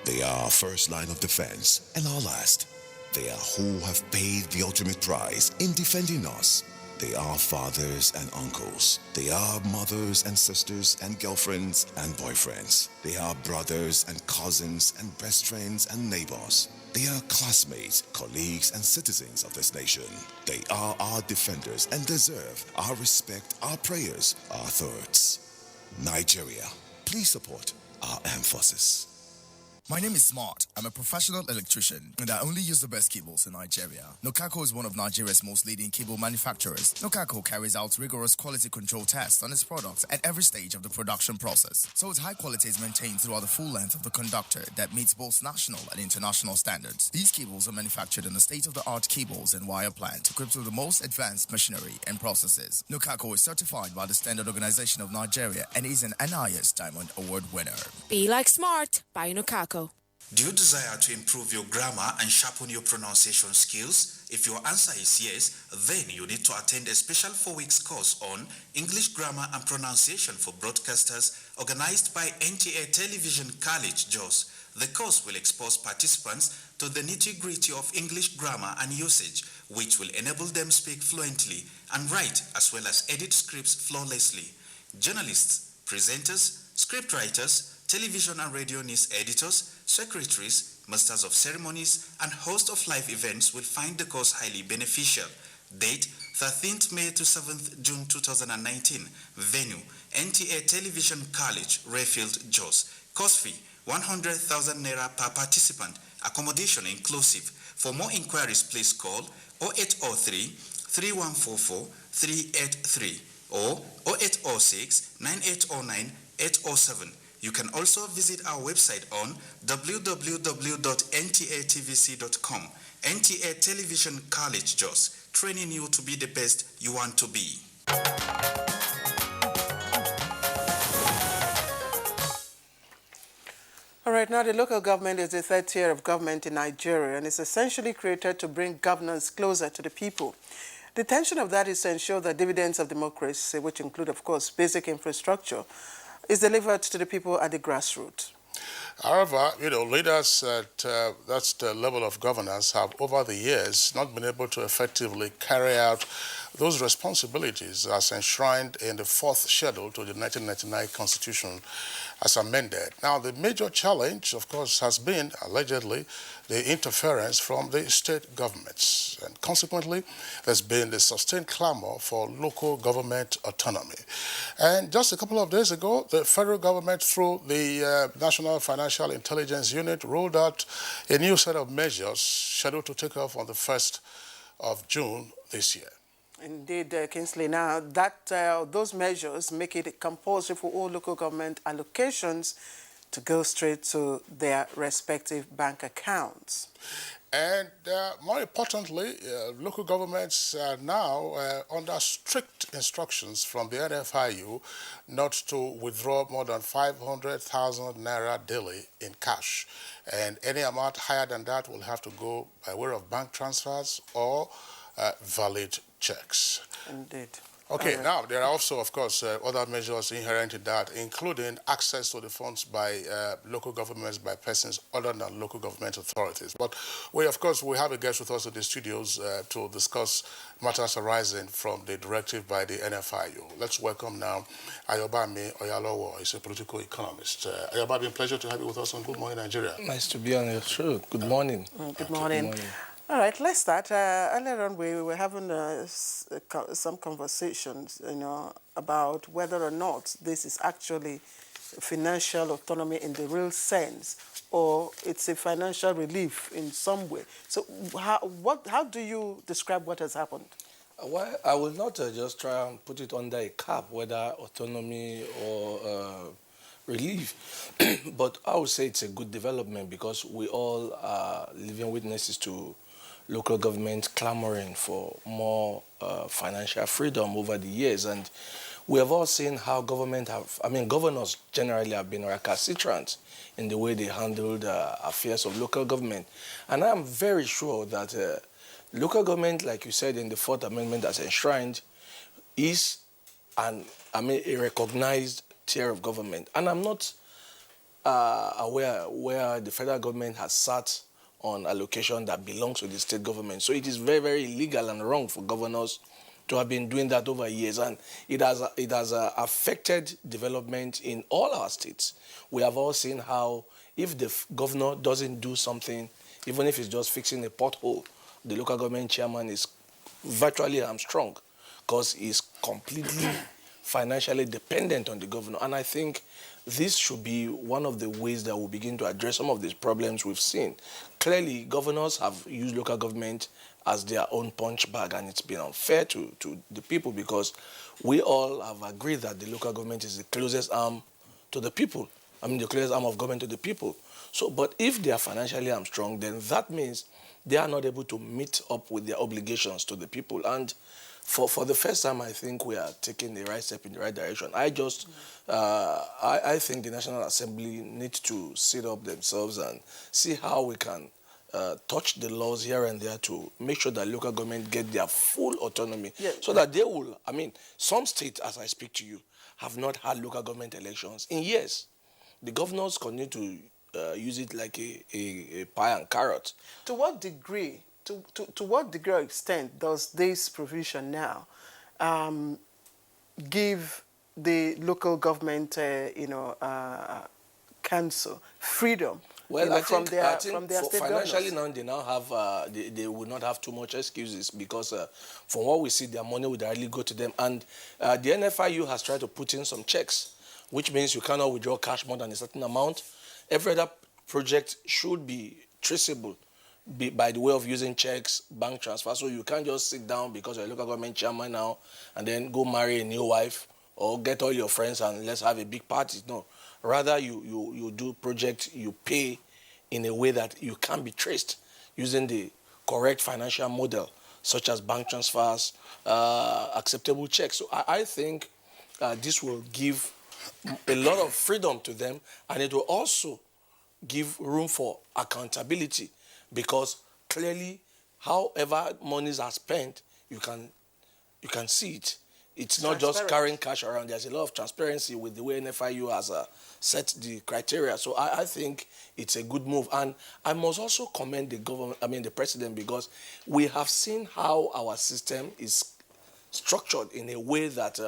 They are our first line of defense and our last. They are who have paid the ultimate price in defending us. They are fathers and uncles. They are mothers and sisters and girlfriends and boyfriends. They are brothers and cousins and best friends and neighbors. They are classmates, colleagues, and citizens of this nation. They are our defenders and deserve our respect, our prayers, our thoughts. Nigeria, please support our armed forces. My name is Smart. I'm a professional electrician, and I only use the best cables in Nigeria. Nokako is one of Nigeria's most leading cable manufacturers. Nokako carries out rigorous quality control tests on its products at every stage of the production process, so its high quality is maintained throughout the full length of the conductor that meets both national and international standards. These cables are manufactured in a state-of-the-art cables and wire plant equipped with the most advanced machinery and processes. Nokako is certified by the Standard Organization of Nigeria and is an NIS Diamond Award winner. Be like Smart by Nokako. Do you desire to improve your grammar and sharpen your pronunciation skills? If your answer is yes, then you need to attend a special 4-week course on English Grammar and Pronunciation for Broadcasters organized by NTA Television College, Jos. The course will expose participants to the nitty-gritty of English grammar and usage, which will enable them speak fluently and write as well as edit scripts flawlessly. Journalists, presenters, scriptwriters, television and radio news editors, secretaries, masters of ceremonies, and hosts of live events will find the course highly beneficial. Date, 13th May to 7th June 2019. Venue, NTA Television College, Rayfield, Jos. Course fee, 100,000 Naira per participant. Accommodation inclusive. For more inquiries, please call 0803 3144 383 or 0806 9809 807. You can also visit our website on www.ntatvc.com. NTA Television College, Jos, training you to be the best you want to be. All right, now the local government is the third tier of government in Nigeria and is essentially created to bring governance closer to the people. The intention of that is to ensure that dividends of democracy, which include, of course, basic infrastructure, is delivered to the people at the grassroots. However, leaders at that level of governance have over the years not been able to effectively carry out those responsibilities as enshrined in the 4th schedule to the 1999 Constitution as amended. Now, the major challenge, of course, has been, allegedly, the interference from the state governments. And consequently, there's been the sustained clamor for local government autonomy. And just a couple of days ago, the federal government, through the National Financial Intelligence Unit, rolled out a new set of measures scheduled to take off on the 1st of June this year. Indeed, Kingsley. Now, those measures make it compulsory for all local government allocations to go straight to their respective bank accounts. And more importantly, local governments are now under strict instructions from the NFIU not to withdraw more than 500,000 Naira daily in cash. And any amount higher than that will have to go by way of bank transfers or valid checks. Indeed. Okay, now there are also, of course, other measures inherent in that, including access to the funds by local governments, by persons other than local government authorities. But we, of course, we have a guest with us in the studios to discuss matters arising from the directive by the NFIU. Let's welcome now Ayobami Oyalowo. He's a political economist. Ayobami, pleasure to have you with us on Good Morning Nigeria. Nice to be on your show. Good morning. Good morning. Good morning. All right, let's start. Earlier on, we were having some conversations, about whether or not this is actually financial autonomy in the real sense, or it's a financial relief in some way. So, how do you describe what has happened? Well, I will not just try and put it under a cap, whether autonomy or relief, but I would say it's a good development because we all are living witnesses to local government clamoring for more financial freedom over the years. And we have all seen how governors generally have been recalcitrant in the way they handled affairs of local government. And I'm very sure that local government, like you said in the 4th Amendment as enshrined, is a recognized tier of government. And I'm not aware where the federal government has sat on allocation that belongs to the state government. So it is very, very illegal and wrong for governors to have been doing that over years. And it has affected development in all our states. We have all seen how if the governor doesn't do something, even if it's just fixing a pothole, the local government chairman is virtually hamstrung because he's completely financially dependent on the governor. And I think this should be one of the ways that we'll begin to address some of these problems we've seen. Clearly, governors have used local government as their own punch bag, and it's been unfair to the people because we all have agreed that the local government is the closest arm to the people. I mean, the closest arm of government to the people. So, but if they are financially hamstrung, then that means they are not able to meet up with their obligations to the people. And for the first time, I think we are taking the right step in the right direction. I think the National Assembly needs to sit up themselves and see how we can touch the laws here and there to make sure that local government get their full autonomy, so that they will, I mean, some states, as I speak to you, have not had local government elections in years. The governors continue to use it like a pie and carrot. To what degree, to what degree or extent does this provision now give the local government, council freedom? Well, I think from their state financially governors? now they now have they will not have too much excuses because from what we see, their money will directly go to them. And the NFIU has tried to put in some checks, which means you cannot withdraw cash more than a certain amount. Every other project should be traceable by the way of using checks, bank transfer. So you can't just sit down because you're a local government chairman now and then go marry a new wife or get all your friends and let's have a big party. No. Rather, you do project, you pay in a way that you can be traced using the correct financial model, such as bank transfers, acceptable checks. So I think this will give a lot of freedom to them, and it will also give room for accountability because clearly, however monies are spent, you can see it. It's not just carrying cash around. There's a lot of transparency with the way NFIU has set the criteria. So I think it's a good move. And I must also commend the government, the president, because we have seen how our system is structured in a way that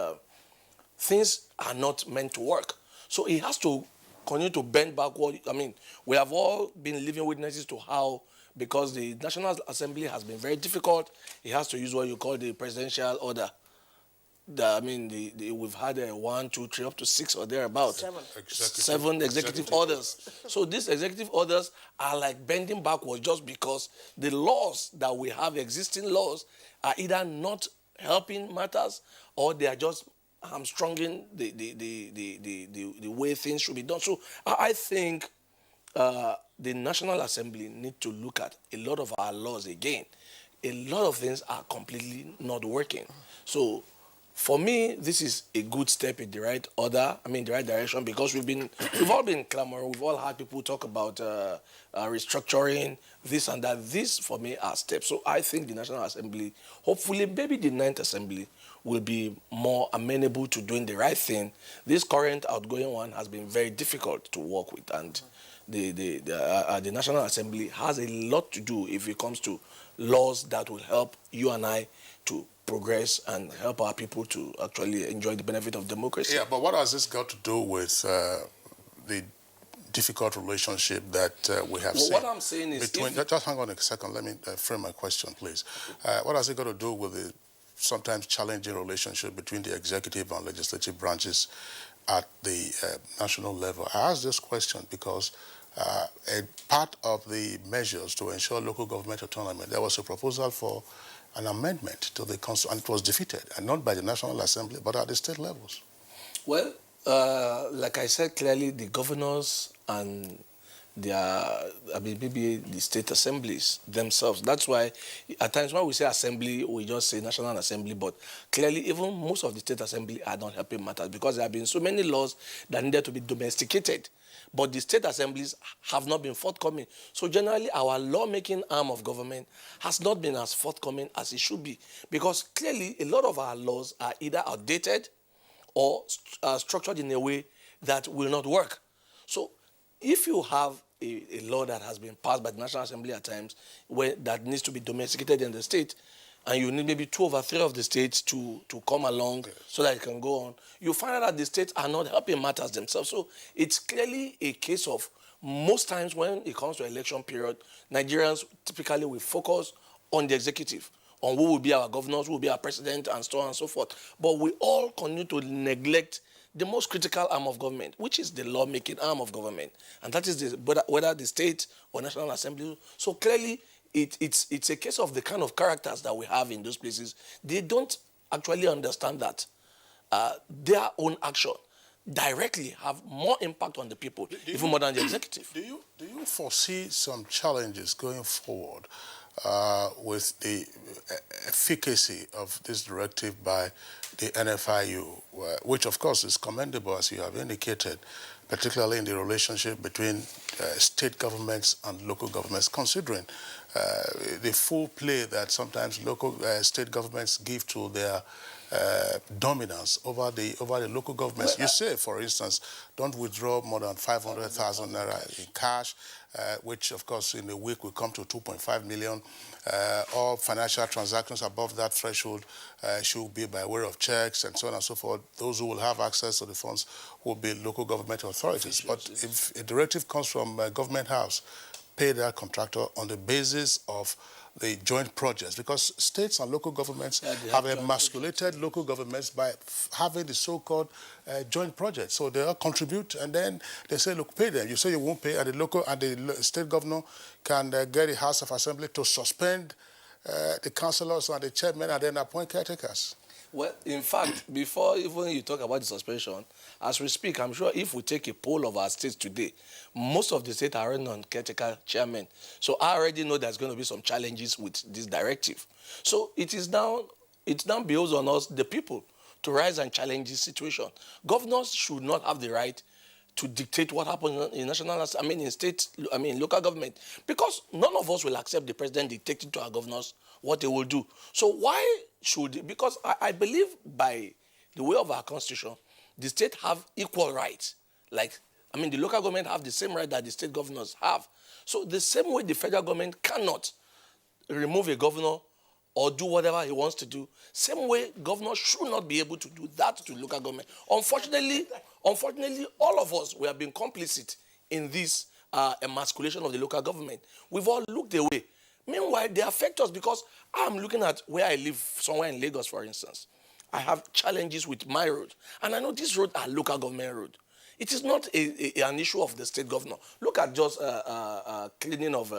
things are not meant to work. So he has to continue to bend backward. We have all been living witnesses to how, because the National Assembly has been very difficult, he has to use what you call the presidential order. We've had 1, 2, 3, up to 6 or thereabouts. Seven executive orders. So these executive orders are like bending backwards just because the laws that we have, existing laws, are either not helping matters or they are just hamstringing the way things should be done. So I think the National Assembly need to look at a lot of our laws again. A lot of things are completely not working. So for me, this is a good step in the right order, the right direction, because we've all been clamoring, we've all had people talk about restructuring, this and that. This, for me, are steps. So I think the National Assembly, hopefully, maybe the 9th Assembly, will be more amenable to doing the right thing. This current outgoing one has been very difficult to work with, and the National Assembly has a lot to do if it comes to laws that will help you and I to progress and help our people to actually enjoy the benefit of democracy. Yeah, but what has this got to do with the difficult relationship that we have seen? What I'm saying is... Just hang on a second. Let me frame my question, please. What has it got to do with the sometimes challenging relationship between the executive and legislative branches at the national level? I ask this question because a part of the measures to ensure local government autonomy, there was a proposal for an amendment to the Constitution, and it was defeated, and not by the National Assembly, but at the state levels. Well, like I said clearly, the governors and maybe the state assemblies themselves. That's why at times when we say assembly, we just say National Assembly, but clearly even most of the state assembly are not helping matters because there have been so many laws that needed to be domesticated. But the state assemblies have not been forthcoming. So generally, our lawmaking arm of government has not been as forthcoming as it should be. Because clearly, a lot of our laws are either outdated or structured in a way that will not work. So if you have a law that has been passed by the National Assembly at times that needs to be domesticated in the state, and you need maybe 2 over 3 of the states to come along so that it can go on, you find out that the states are not helping matters themselves. So it's clearly a case of most times when it comes to election period, Nigerians typically will focus on the executive. on who will be our governors, who will be our president, and so on and so forth. But we all continue to neglect the most critical arm of government, which is the lawmaking arm of government. And that is whether the state or National Assembly. So clearly, it's a case of the kind of characters that we have in those places. They don't actually understand that their own action directly have more impact on the people, even more than the executive. Do you foresee some challenges going forward with the efficacy of this directive by the NFIU, which of course is commendable, as you have indicated, particularly in the relationship between state governments and local governments, considering the full play that sometimes state governments give to their dominance over the local governments. You say, for instance, don't withdraw more than 500,000 naira in cash, which, of course, in a week will come to 2.5 million. All financial transactions above that threshold should be by way of checks and so on and so forth. Those who will have access to the funds will be local government authorities. But if a directive comes from Government House, pay that contractor on the basis of the joint projects, because states and local governments have emasculated local governments by having the so-called joint projects. So they all contribute, and then they say, look, pay them. You say you won't pay, and the state governor can get the House of Assembly to suspend the councillors and the chairmen and then appoint caretakers. Well, in fact, before even you talk about the suspension, as we speak, I'm sure if we take a poll of our states today, most of the states are running on caretaker chairmen. So I already know there's going to be some challenges with this directive. So it's now behoves on us, the people, to rise and challenge this situation. Governors should not have the right to dictate what happens in local government, because none of us will accept the president dictating to our governors what they will do. So why should, because I believe by the way of our constitution, the state have equal rights. The local government have the same right that the state governors have. So the same way the federal government cannot remove a governor or do whatever he wants to do, same way governors should not be able to do that to local government. Unfortunately, all of us, we have been complicit in this emasculation of the local government. We've all looked away. Meanwhile, they affect us because I'm looking at where I live, somewhere in Lagos, for instance. I have challenges with my road, and I know these roads are local government road. It is not an issue of the state governor. Look at just cleaning of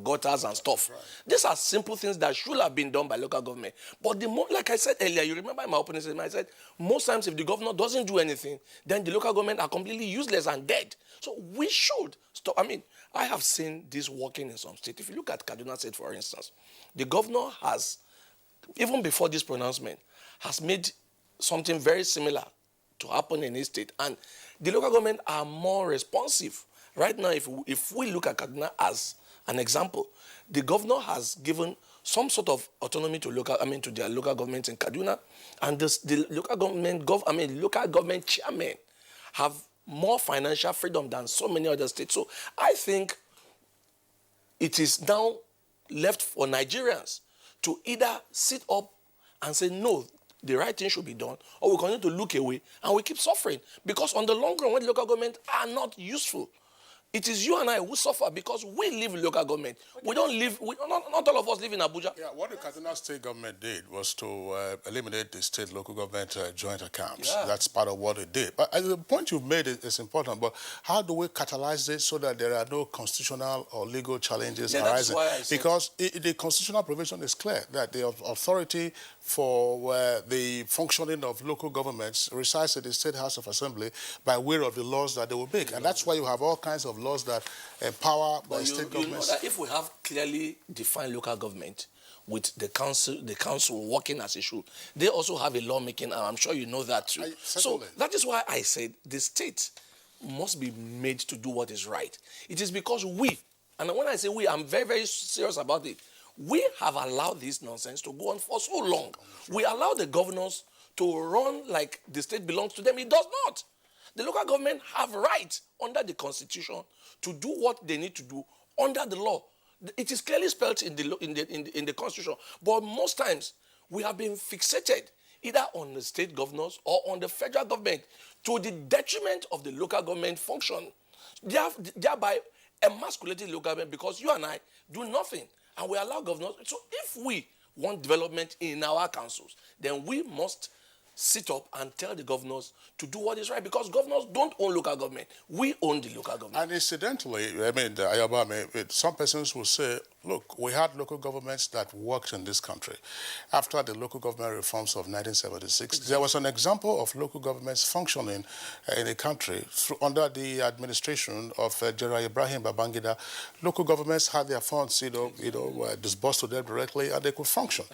gutters and stuff. Right. These are simple things that should have been done by local government. But like I said earlier, you remember in my opening statement, I said, most times if the governor doesn't do anything, then the local government are completely useless and dead. So we should stop. I have seen this working in some states. If you look at Kaduna State, for instance, the governor has, even before this pronouncement, has made something very similar to happen in his state. And the local government are more responsive. Right now, if we look at Kaduna as an example, the governor has given some sort of autonomy to their local governments in Kaduna, and the local government chairmen have more financial freedom than so many other states. So I think it is now left for Nigerians to either sit up and say, no, the right thing should be done, or we continue to look away and we keep suffering. Because on the long run, when the local government are not useful, it is you and I who suffer because we live in local government. We don't live, not all of us live in Abuja. Yeah, what the Kaduna State government did was to eliminate the state-local government joint accounts. Yeah. That's part of what it did. But the point you've made is important, but how do we catalyze this so that there are no constitutional or legal challenges arising? Because the constitutional provision is clear that the authority for the functioning of local governments resides in the State House of Assembly by way of the laws that they will make. And that's why you have all kinds of laws that empower state governments. You know that if we have clearly defined local government with the council working as it should, they also have a lawmaking, and I'm sure you know that too. So that is why I said the state must be made to do what is right. It is because we, and when I say we, I'm very, very serious about it, we have allowed this nonsense to go on for so long. We allow the governors to run like the state belongs to them. It does not. The local government have rights under the constitution to do what they need to do under the law. It is clearly spelled in the constitution. But most times we have been fixated either on the state governors or on the federal government to the detriment of the local government function, thereby emasculating local government because you and I do nothing and we allow governors. So if we want development in our councils, then we must sit up and tell the governors to do what is right, because governors don't own local government. We own the local government. And incidentally, I mean, Ayaba, some persons will say, look, we had local governments that worked in this country. After the local government reforms of 1976, there was an example of local governments functioning in a country under the administration of General Ibrahim Babangida. Local governments had their funds, disbursed to them directly, and they could function.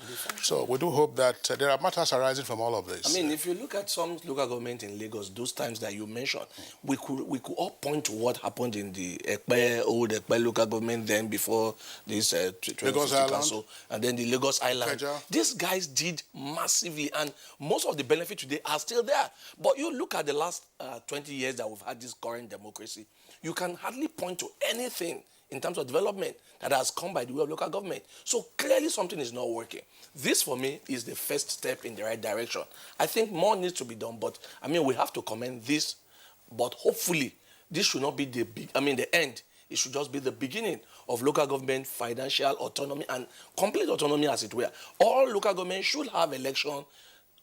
So we do hope that there are matters arising from all of this. I mean, if you look at some local government in Lagos, those times that you mentioned, we could all point to what happened in the old Ekpe local government then before this Lagos Council, and then the Lagos Island. Keja. These guys did massively, and most of the benefits today are still there. But you look at the last 20 years that we've had this current democracy, you can hardly point to anything in terms of development that has come by the way of local government. So clearly something is not working. This, for me, is the first step in the right direction. I think more needs to be done, but I mean, we have to commend this, but hopefully this should not be the end. It should just be the beginning of local government financial autonomy and complete autonomy, as it were. All local government should have elections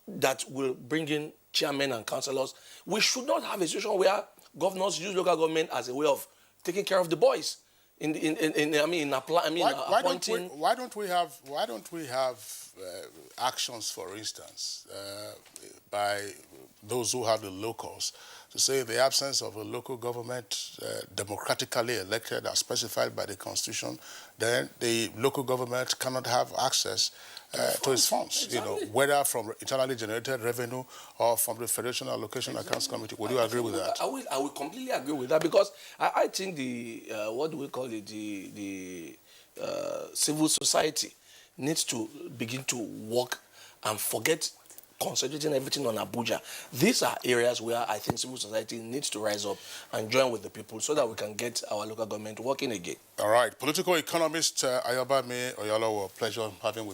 that will bring in chairmen and councillors. We should not have a situation where governors use local government as a way of taking care of the boys. Why don't we have actions, for instance, by those who have the locals, to say in the absence of a local government democratically elected as specified by the Constitution, then the local government cannot have access to its funds, exactly. Whether from internally generated revenue or from the Federation Allocation Accounts Committee. Would you agree with that? I will completely agree with that, because I think the civil society needs to begin to work and forget concentrating everything on Abuja. These are areas where I think civil society needs to rise up and join with the people so that we can get our local government working again. All right. Political economist Ayobami Oyalawo, pleasure having you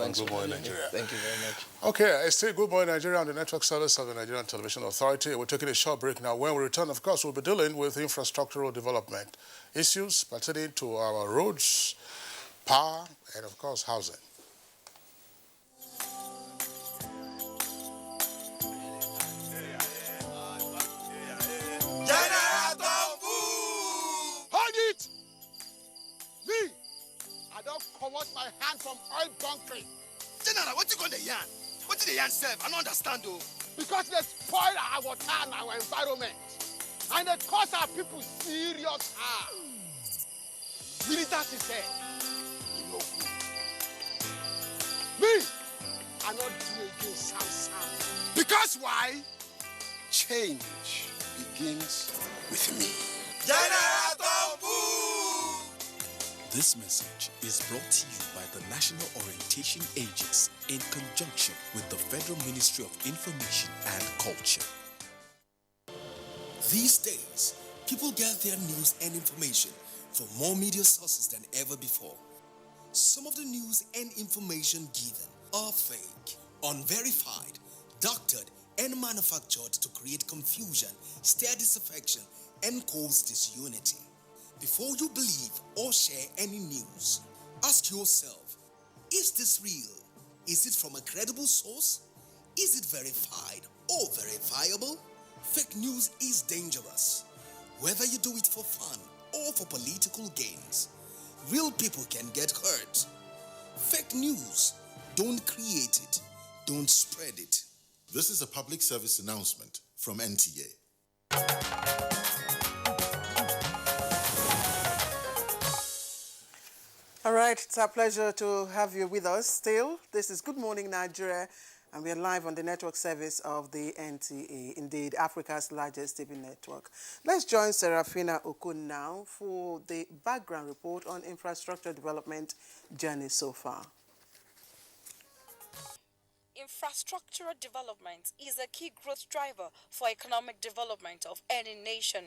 on Good Morning Nigeria. Thank you very much. Okay, it's still Good Morning Nigeria on the network service of the Nigerian Television Authority. We're taking a short break now. When we return, of course, we'll be dealing with infrastructural development issues pertaining to our roads, power, and, of course, housing. Hold it! Me, I don't comot my hand from oil bunkering. General, what you going to yarn? What did the yarn serve? I don't understand, though. Because they spoil our water and our environment. And they cause our people serious harm. Militants is there. You know good. Me, I not do again, Sam. Because why? Change begins with me. This message is brought to you by the National Orientation Agency in conjunction with the Federal Ministry of Information and Culture. These days, people get their news and information from more media sources than ever before. Some of the news and information given are fake, unverified, doctored, and manufactured to create confusion, stir disaffection, and cause disunity. Before you believe or share any news, ask yourself, is this real? Is it from a credible source? Is it verified or verifiable? Fake news is dangerous, whether you do it for fun or for political gains. Real people can get hurt. Fake news, don't create it, don't spread it. This is a public service announcement from NTA. All right, it's our pleasure to have you with us still. This is Good Morning Nigeria, and we are live on the network service of the NTA, indeed Africa's largest TV network. Let's join Serafina Okun now for the background report on infrastructure development journey so far. Infrastructural development is a key growth driver for economic development of any nation.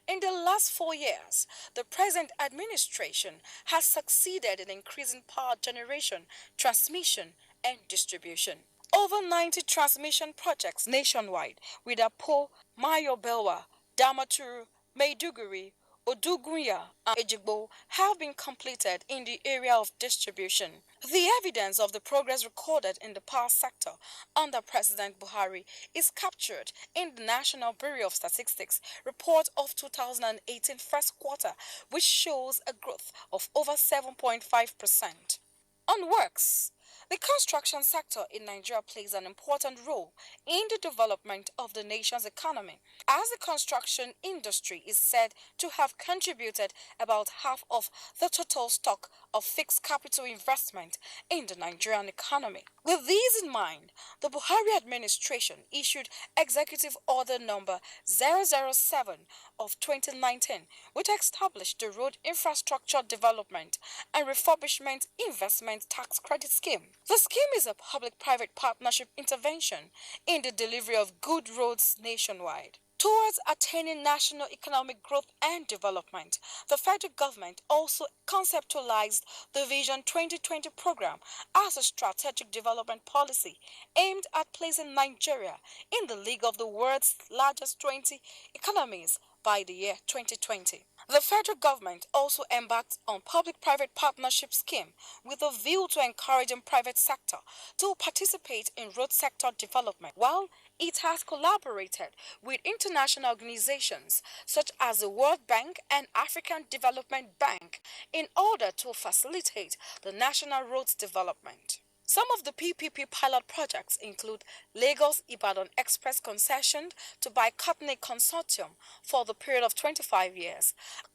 In the last 4 years, the present administration has succeeded in increasing power generation, transmission, and distribution. Over 90 transmission projects nationwide with Apo, Mayo Belwa, Damaturu, Maiduguri, Odugunya, and Ejigbo have been completed in the area of distribution. The evidence of the progress recorded in the power sector under President Buhari is captured in the National Bureau of Statistics report of 2018 first quarter, which shows a growth of over 7.5%. On works, the construction sector in Nigeria plays an important role in the development of the nation's economy, as the construction industry is said to have contributed about half of the total stock of fixed capital investment in the Nigerian economy. With these in mind, the Buhari administration issued Executive Order number 007 of 2019, which established the Road Infrastructure Development and Refurbishment Investment Tax Credit Scheme. The scheme is a public-private partnership intervention in the delivery of good roads nationwide. Towards attaining national economic growth and development, the federal government also conceptualized the Vision 2020 program as a strategic development policy aimed at placing Nigeria in the league of the world's largest 20 economies by the year 2020. The federal government also embarked on public-private partnership scheme with a view to encouraging private sector to participate in road sector development, while it has collaborated with international organizations such as the World Bank and African Development Bank in order to facilitate the national roads development. Some of the PPP pilot projects include Lagos-Ibadan Express concession to Bicotnic Consortium for the period of 25 years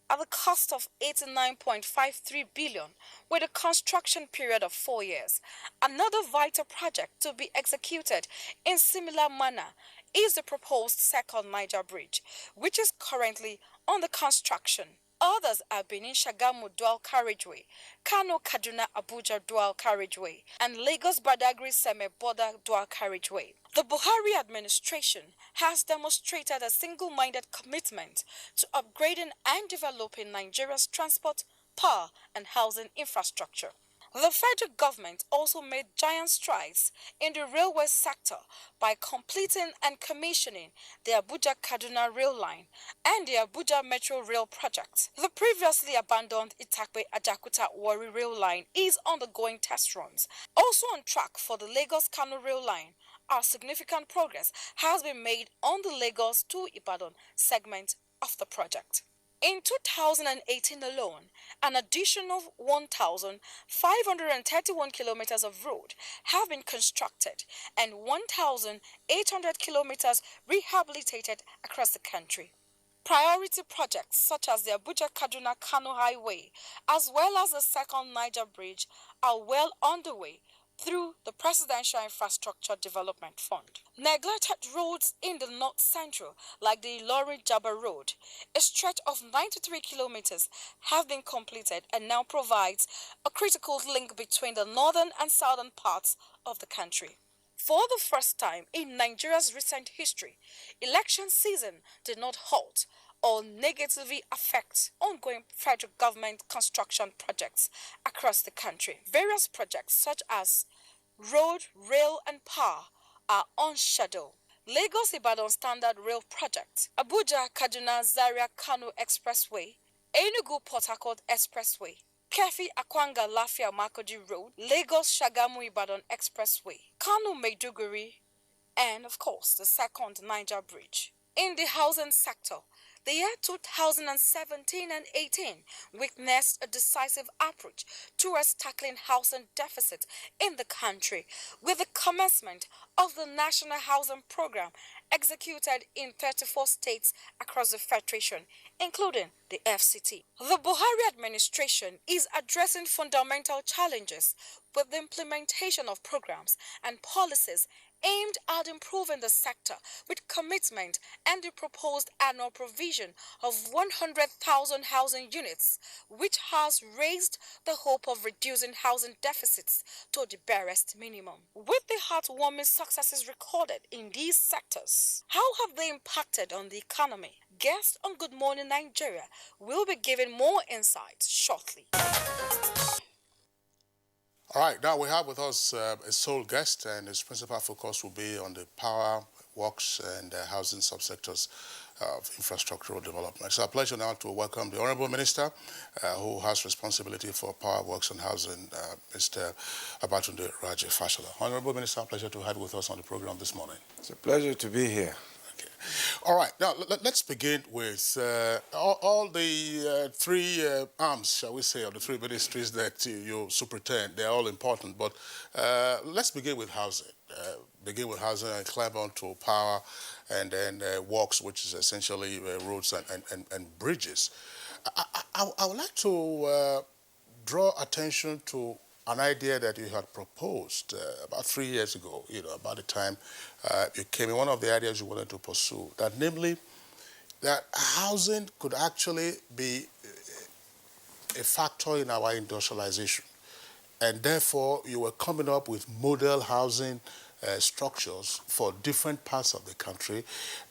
at the cost of 89.53 billion with a construction period of 4 years. Another vital project to be executed in similar manner is the proposed second Niger Bridge, which is currently under construction. Others are Benin Shagamu Dual Carriageway, Kano Kaduna Abuja Dual Carriageway, and Lagos Badagry Seme Border Dual Carriageway. The Buhari administration has demonstrated a single-minded commitment to upgrading and developing Nigeria's transport, power, and housing infrastructure. The federal government also made giant strides in the railway sector by completing and commissioning the Abuja-Kaduna rail line and the Abuja Metro Rail project. The previously abandoned Itakpe-Ajakuta-Warri rail line is undergoing test runs. Also on track for the Lagos-Kano rail line, significant progress has been made on the Lagos to Ibadan segment of the project. In 2018 alone, an additional 1,531 kilometers of road have been constructed and 1,800 kilometers rehabilitated across the country. Priority projects such as the Abuja-Kaduna-Kano Highway, as well as the second Niger Bridge, are well underway through the Presidential Infrastructure Development Fund. Neglected roads in the north central, like the Ilorin-Jaba Road, a stretch of 93 kilometers, have been completed and now provides a critical link between the northern and southern parts of the country. For the first time in Nigeria's recent history, election season did not halt or negatively affect ongoing federal government construction projects across the country. Various projects such as road, rail and power are on schedule. Lagos-Ibadan Standard Rail Project, Abuja-Kaduna-Zaria-Kano Expressway, Enugu-Port Harcourt Expressway, Kefi Akwanga Lafia Makurdi Road, Lagos-Shagamu-Ibadan Expressway, Kano-Maiduguri, and of course the second Niger Bridge. In the housing sector, the year 2017 and 18 witnessed a decisive approach towards tackling housing deficit in the country with the commencement of the National Housing Program executed in 34 states across the Federation, including the FCT. The Buhari administration is addressing fundamental challenges with the implementation of programs and policies aimed at improving the sector with commitment and the proposed annual provision of 100,000 housing units, which has raised the hope of reducing housing deficits to the barest minimum. With the heartwarming successes recorded in these sectors, how have they impacted on the economy? Guests on Good Morning Nigeria will be giving more insights shortly. All right, now we have with us a sole guest, and his principal focus will be on the power works and housing subsectors of infrastructural development. It's a pleasure now to welcome the Honorable Minister who has responsibility for power, works and housing, Mr. Abatunde Raji Fashola. Honorable Minister, pleasure to have you with us on the program this morning. It's a pleasure to be here. All right, now let's begin with all the three arms, shall we say, of the three ministries that you superintend. They're all important, but let's begin with housing. And climb on to power and then works, which is essentially roads and bridges. I would like to draw attention to an idea that you had proposed about 3 years ago, about the time you came in, one of the ideas you wanted to pursue, that namely that housing could actually be a factor in our industrialization. And therefore, you were coming up with model housing structures for different parts of the country,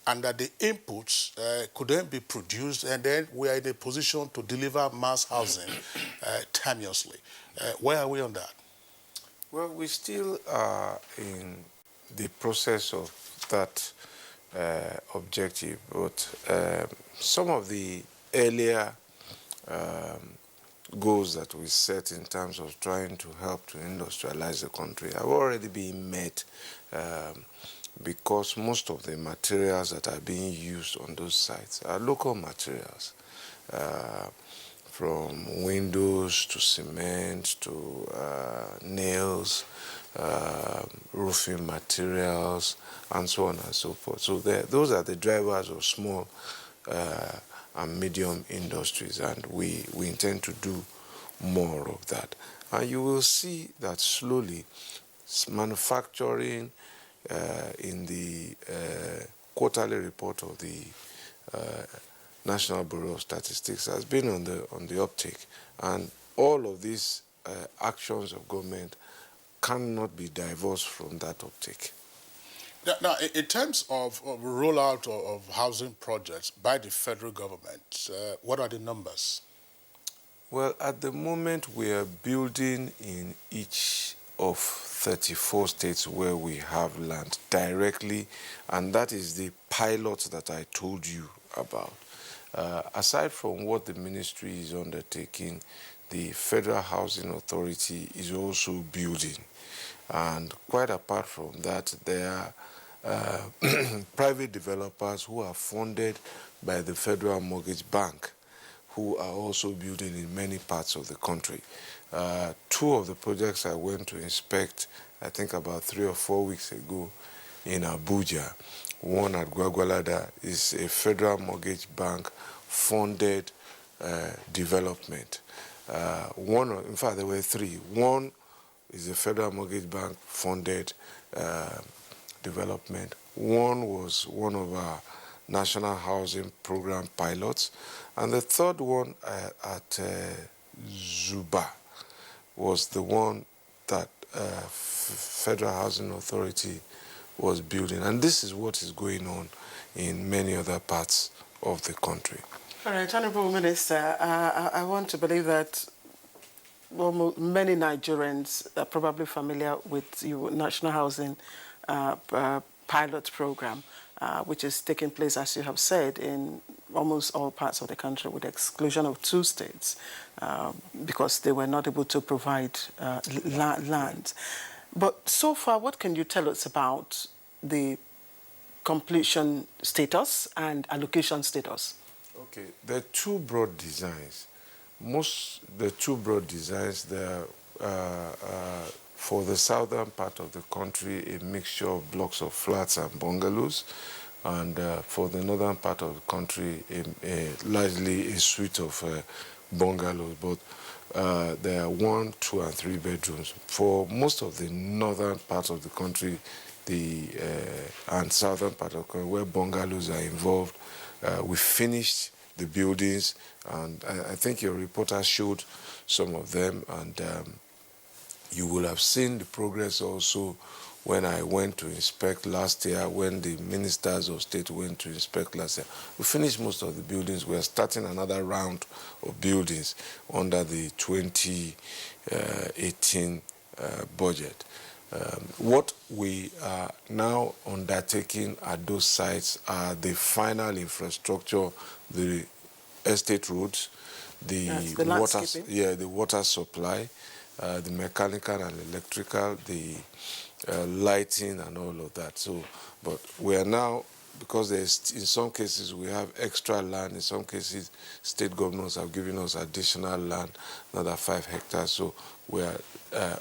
and that the inputs could then be produced, and then we are in a position to deliver mass housing timelessly. Where are we on that? Well, we still are in the process of that objective, but some of the earlier goals that we set in terms of trying to help to industrialize the country have already been met because most of the materials that are being used on those sites are local materials, from windows to cement to nails, roofing materials, and so on and so forth. So those are the drivers of small and medium industries, and we intend to do more of that. And you will see that slowly manufacturing in the quarterly report of the National Bureau of Statistics has been on the uptick, and all of these actions of government cannot be divorced from that uptick. Now, in terms of rollout of housing projects by the federal government, what are the numbers? Well, at the moment, we are building in each of 34 states where we have land directly, and that is the pilot that I told you about. Aside from what the ministry is undertaking, the Federal Housing Authority is also building. And quite apart from that, there are private developers who are funded by the Federal Mortgage Bank, who are also building in many parts of the country. Two of the projects I went to inspect, I think about 3 or 4 weeks ago in Abuja. One at Gwagwalada is a Federal Mortgage Bank funded development. In fact, there were 3. One is a Federal Mortgage Bank funded development. One was one of our National Housing Program pilots. And the third one at Zuba was the one that Federal Housing Authority was building. And this is what is going on in many other parts of the country. All right, Honorable Minister, I want to believe that many Nigerians are probably familiar with your National Housing pilot program, which is taking place, as you have said, in almost all parts of the country, with the exclusion of 2 states, because they were not able to provide land. But so far, what can you tell us about the completion status and allocation status? Okay, there are 2 broad designs. The 2 broad designs, they're for the southern part of the country, a mixture of blocks of flats and bungalows, and for the northern part of the country, largely a suite of bungalows, but there are 1, 2, and 3 bedrooms. For most of the northern part of the country, and southern part of the country, where bungalows are involved, we finished the buildings, and I think your reporter showed some of them, and you will have seen the progress also when I went to inspect last year, when the ministers of state went to inspect last year. We finished most of the buildings. We are starting another round of buildings under the 2018 budget. What we are now undertaking at those sites are the final infrastructure, the estate roads, the the water supply, the mechanical and electrical, the lighting and all of that. So, but we are now, because there's, in some cases we have extra land, in some cases state governors have given us additional land, another 5 hectares, so we are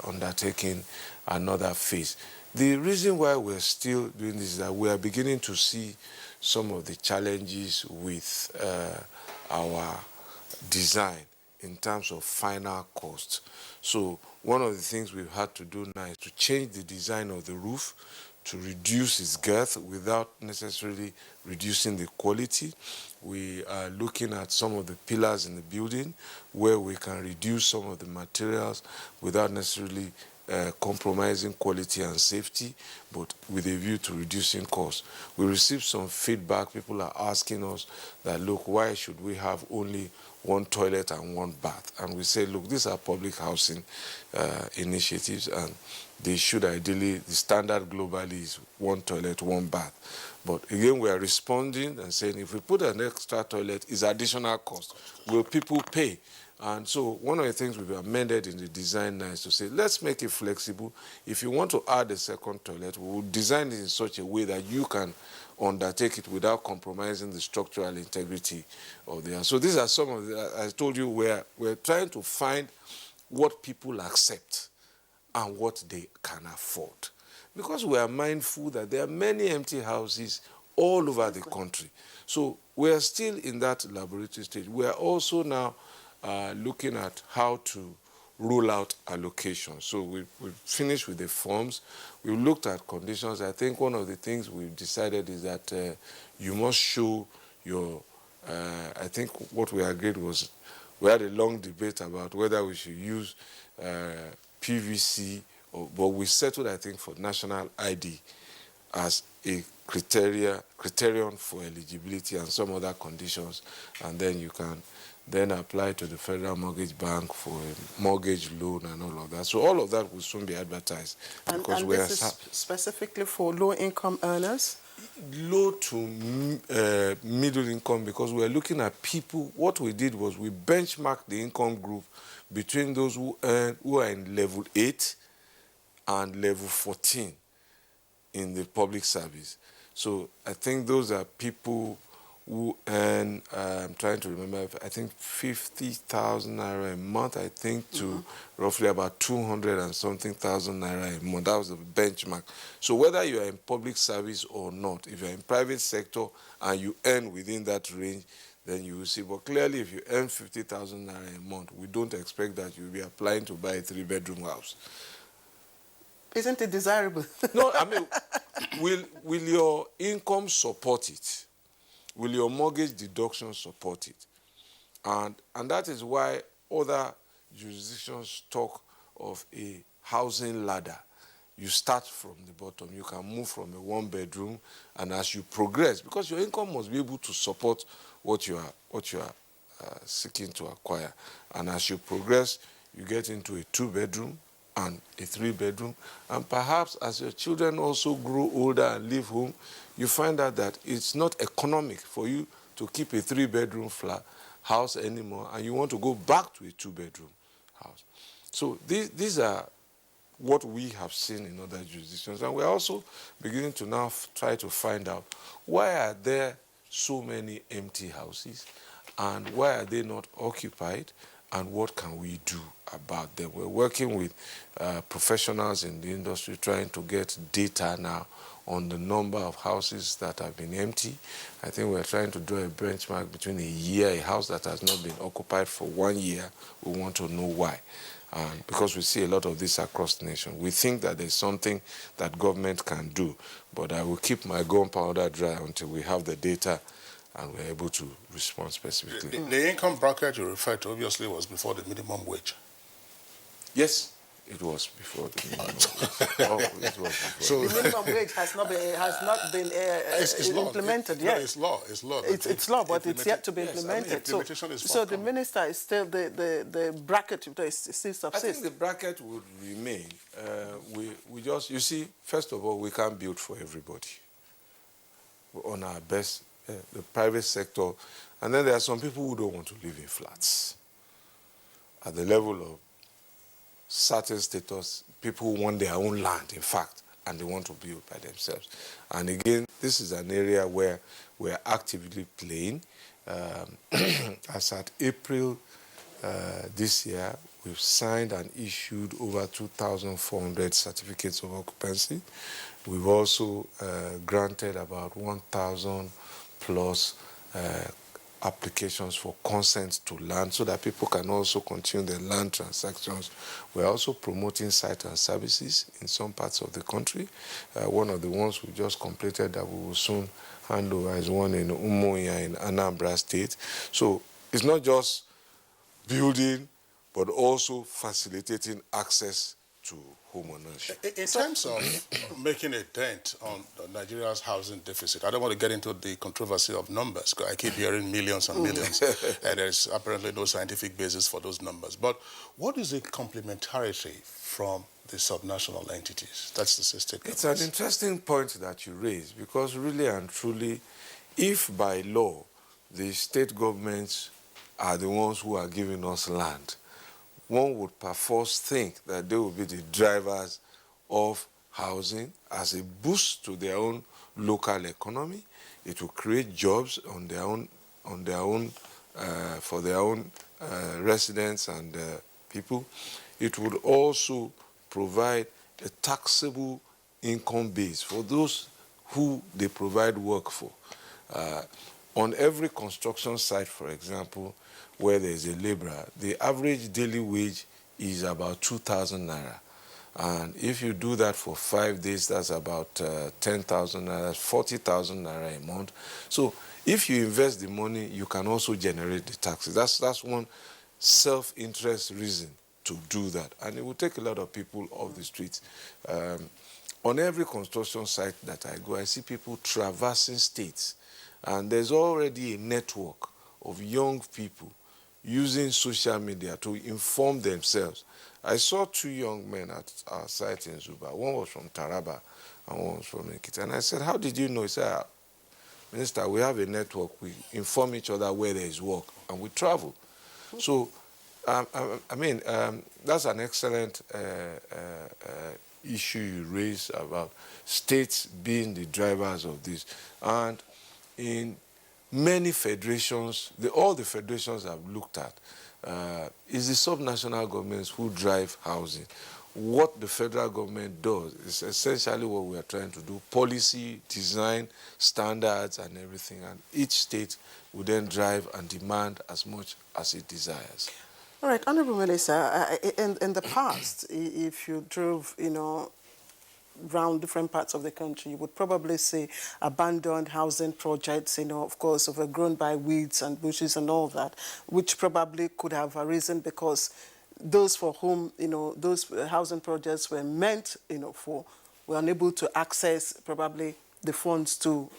undertaking another phase. The reason why we're still doing this is that we are beginning to see some of the challenges with our design in terms of final cost. So one of the things we've had to do now is to change the design of the roof to reduce its girth without necessarily reducing the quality. We are looking at some of the pillars in the building where we can reduce some of the materials without necessarily compromising quality and safety, but with a view to reducing costs. We received some feedback. People are asking us that, look, why should we have only one toilet and one bath? And we say, look, these are public housing initiatives, and they should ideally, the standard globally is one toilet, one bath. But again, we are responding and saying, if we put an extra toilet, it's additional cost. Will people pay? And so one of the things we've amended in the design now is to say, let's make it flexible. If you want to add a second toilet, we will design it in such a way that you can undertake it without compromising the structural integrity of the house. So these are some of the, I told you, we're trying to find what people accept and what they can afford. Because we are mindful that there are many empty houses all over the country. So we are still in that laboratory stage. We are also now looking at how to roll out allocations. So we've finished with the forms. We've looked at conditions. I think one of the things we've decided is that you must show your, I think what we agreed was, we had a long debate about whether we should use PVC, but we settled, I think, for national ID as a criterion for eligibility and some other conditions, and then you can then apply to the Federal Mortgage Bank for a mortgage loan and all of that. So all of that will soon be advertised. And this is specifically for low-income earners? Low to middle income, because we're looking at people. What we did was we benchmarked the income group between those who are in level 8 and level 14 in the public service. So I think those are people who earn, I'm trying to remember, I think 50,000 naira a month, I think, to roughly about 200 and something thousand naira a month. That was the benchmark. So whether you are in public service or not, if you're in private sector and you earn within that range, then you will see. But clearly, if you earn 50,000 naira a month, we don't expect that you'll be applying to buy a 3-bedroom house. Isn't it desirable? No, I mean, will your income support it? Will your mortgage deduction support it? And that is why other jurisdictions talk of a housing ladder. You start from the bottom. You can move from a 1-bedroom, and as you progress, because your income must be able to support what you are seeking to acquire. And as you progress, you get into a 2-bedroom and a 3-bedroom. And perhaps as your children also grow older and leave home, you find out that it's not economic for you to keep a 3-bedroom flat house anymore, and you want to go back to a 2-bedroom house. So these are what we have seen in other jurisdictions. And we're also beginning to now try to find out, why are there so many empty houses, and why are they not occupied, and what can we do about them? We're working with professionals in the industry trying to get data now on the number of houses that have been empty. I think we're trying to draw a benchmark between a house that has not been occupied for 1 year. We want to know why. Because we see a lot of this across the nation. We think that there's something that government can do, but I will keep my gunpowder dry until we have the data and we're able to respond specifically. The income bracket you referred to obviously was before the minimum wage. Yes. It was before the minimum wage. Oh, it was before. So the minimum wage has not been implemented yet. No, it's law. It's law. It's law, but it's yet to be implemented. Yes, implementation is so the minister is still the bracket still subsists. I think the bracket would remain. We just, you see, first of all, we can't build for everybody. On our best, the private sector, and then there are some people who don't want to live in flats. At the level of certain status, people want their own land, in fact, and they want to build by themselves. And again, this is an area where we're actively playing. As at April this year, we've signed and issued over 2,400 certificates of occupancy. We've also granted about 1,000 plus applications for consent to land so that people can also continue their land transactions. We're also promoting sites and services in some parts of the country. One of the ones we just completed that we will soon hand over is one in Umuahia in Anambra State. So it's not just building, but also facilitating access to home ownership. In terms of making a dent on Nigeria's housing deficit, I don't want to get into the controversy of numbers, because I keep hearing millions and millions, and there's apparently no scientific basis for those numbers. But what is the complementarity from the subnational entities? That's the state governments. It's an interesting point that you raise, because really and truly, if by law the state governments are the ones who are giving us land, one would perforce think that they will be the drivers of housing as a boost to their own local economy. It will create jobs on their own, for their own residents and people. It would also provide a taxable income base for those who they provide work for. On every construction site, for example, where there is a laborer, the average daily wage is about 2,000 naira. And if you do that for 5 days, that's about 10,000 naira, 40,000 naira a month. So if you invest the money, you can also generate the taxes. That's one self-interest reason to do that. And it will take a lot of people off the streets. On every construction site that I go, I see people traversing states. And there's already a network of young people using social media to inform themselves. I saw 2 young men at our site in Zuba. One was from Taraba and one was from Ekiti. And I said, how did you know? He said, Minister, we have a network. We inform each other where there is work and we travel. So, that's an excellent issue you raised about states being the drivers of this. And in many federations, all the federations I've looked at, is the subnational governments who drive housing. What the federal government does is essentially what we are trying to do: policy, design, standards, and everything. And each state will then drive and demand as much as it desires. All right, Honorable Minister, in the past, if you drove, around different parts of the country, you would probably see abandoned housing projects, of course, overgrown by weeds and bushes and all that, which probably could have arisen because those for whom, those housing projects were meant, for, were unable to access probably the funds to,